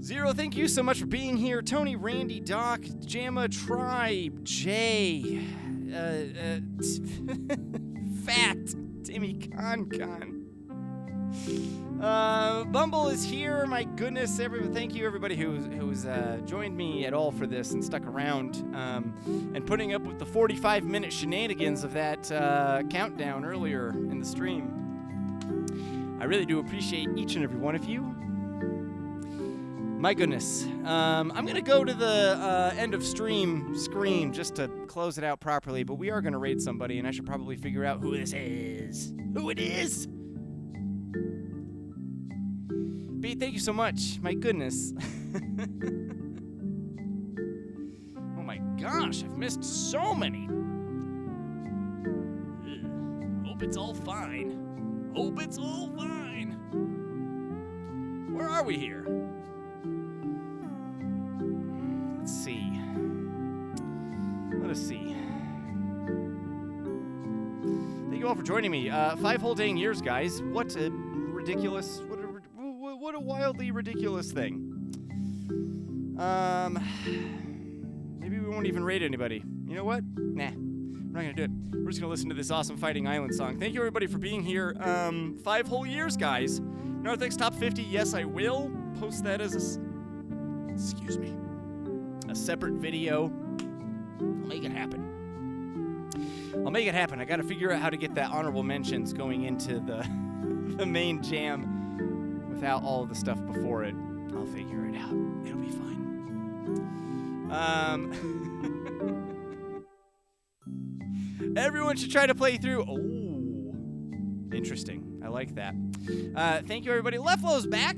Speaker 5: Zero, thank you so much for being here. Tony, Randy, Doc, Jamma, Tribe, Jay, fact. Timmy Con. Bumble is here. My goodness, thank you everybody who's joined me at all for this and stuck around and putting up with the 45-minute shenanigans of that countdown earlier in the stream. I really do appreciate each and every one of you. My goodness. I'm going to go to the end of stream screen just to close it out properly, but we are going to raid somebody, and I should probably figure out who this is. Who it is! B, thank you so much. My goodness. Oh my gosh, I've missed so many. Ugh. Hope it's all fine. Hope it's all fine. Where are we here? Let's see. Let us see. Thank you all for joining me. 5 whole dang years, guys. What a ridiculous... What a wildly ridiculous thing. Maybe we won't even raid anybody. You know what? Nah, we're not gonna do it. We're just gonna listen to this awesome Fighting Island song. Thank you everybody for being here. 5 whole years, guys. Northx Top 50, yes I will. Post that as a separate video. I'll make it happen. I gotta figure out how to get that honorable mentions going into the main jam without all of the stuff before it. I'll figure it out. It'll be fine. Everyone should try to play through. Oh, interesting. I like that. Thank you, everybody. Leftlow's back.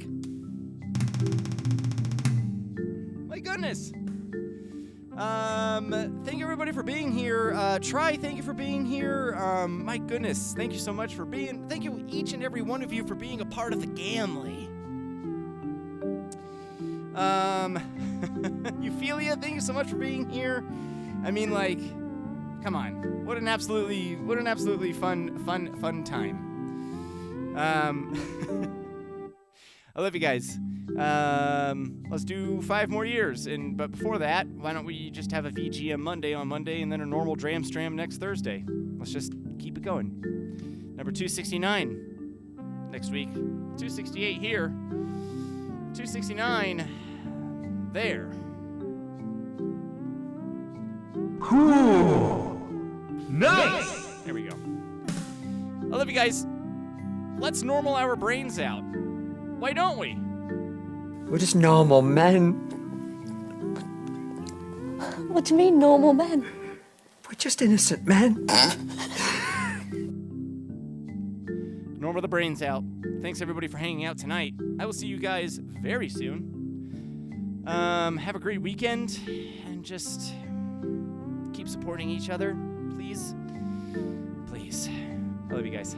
Speaker 5: My goodness. Thank you, everybody, for being here. Thank you for being here. My goodness. Thank you so much for being... Thank you, each and every one of you, for being a part of the Gamely. Euphelia, thank you so much for being here. I mean, like, come on. What an absolutely fun time. I love you guys. Let's do 5 more years, but before that, why don't we just have a VGM Monday on Monday and then a normal Dram Stram next Thursday? Let's just keep it going. Number 269 next week. 268 here. 269 there.
Speaker 8: Cool. Nice.
Speaker 5: There we go. I love you guys. Let's normal our brains out. Why don't we?
Speaker 11: We're just normal men.
Speaker 10: What do you mean, normal men?
Speaker 11: We're just innocent men.
Speaker 5: Normal the brains out. Thanks everybody for hanging out tonight. I will see you guys very soon. Have a great weekend and just keep supporting each other, please. Please. I love you guys.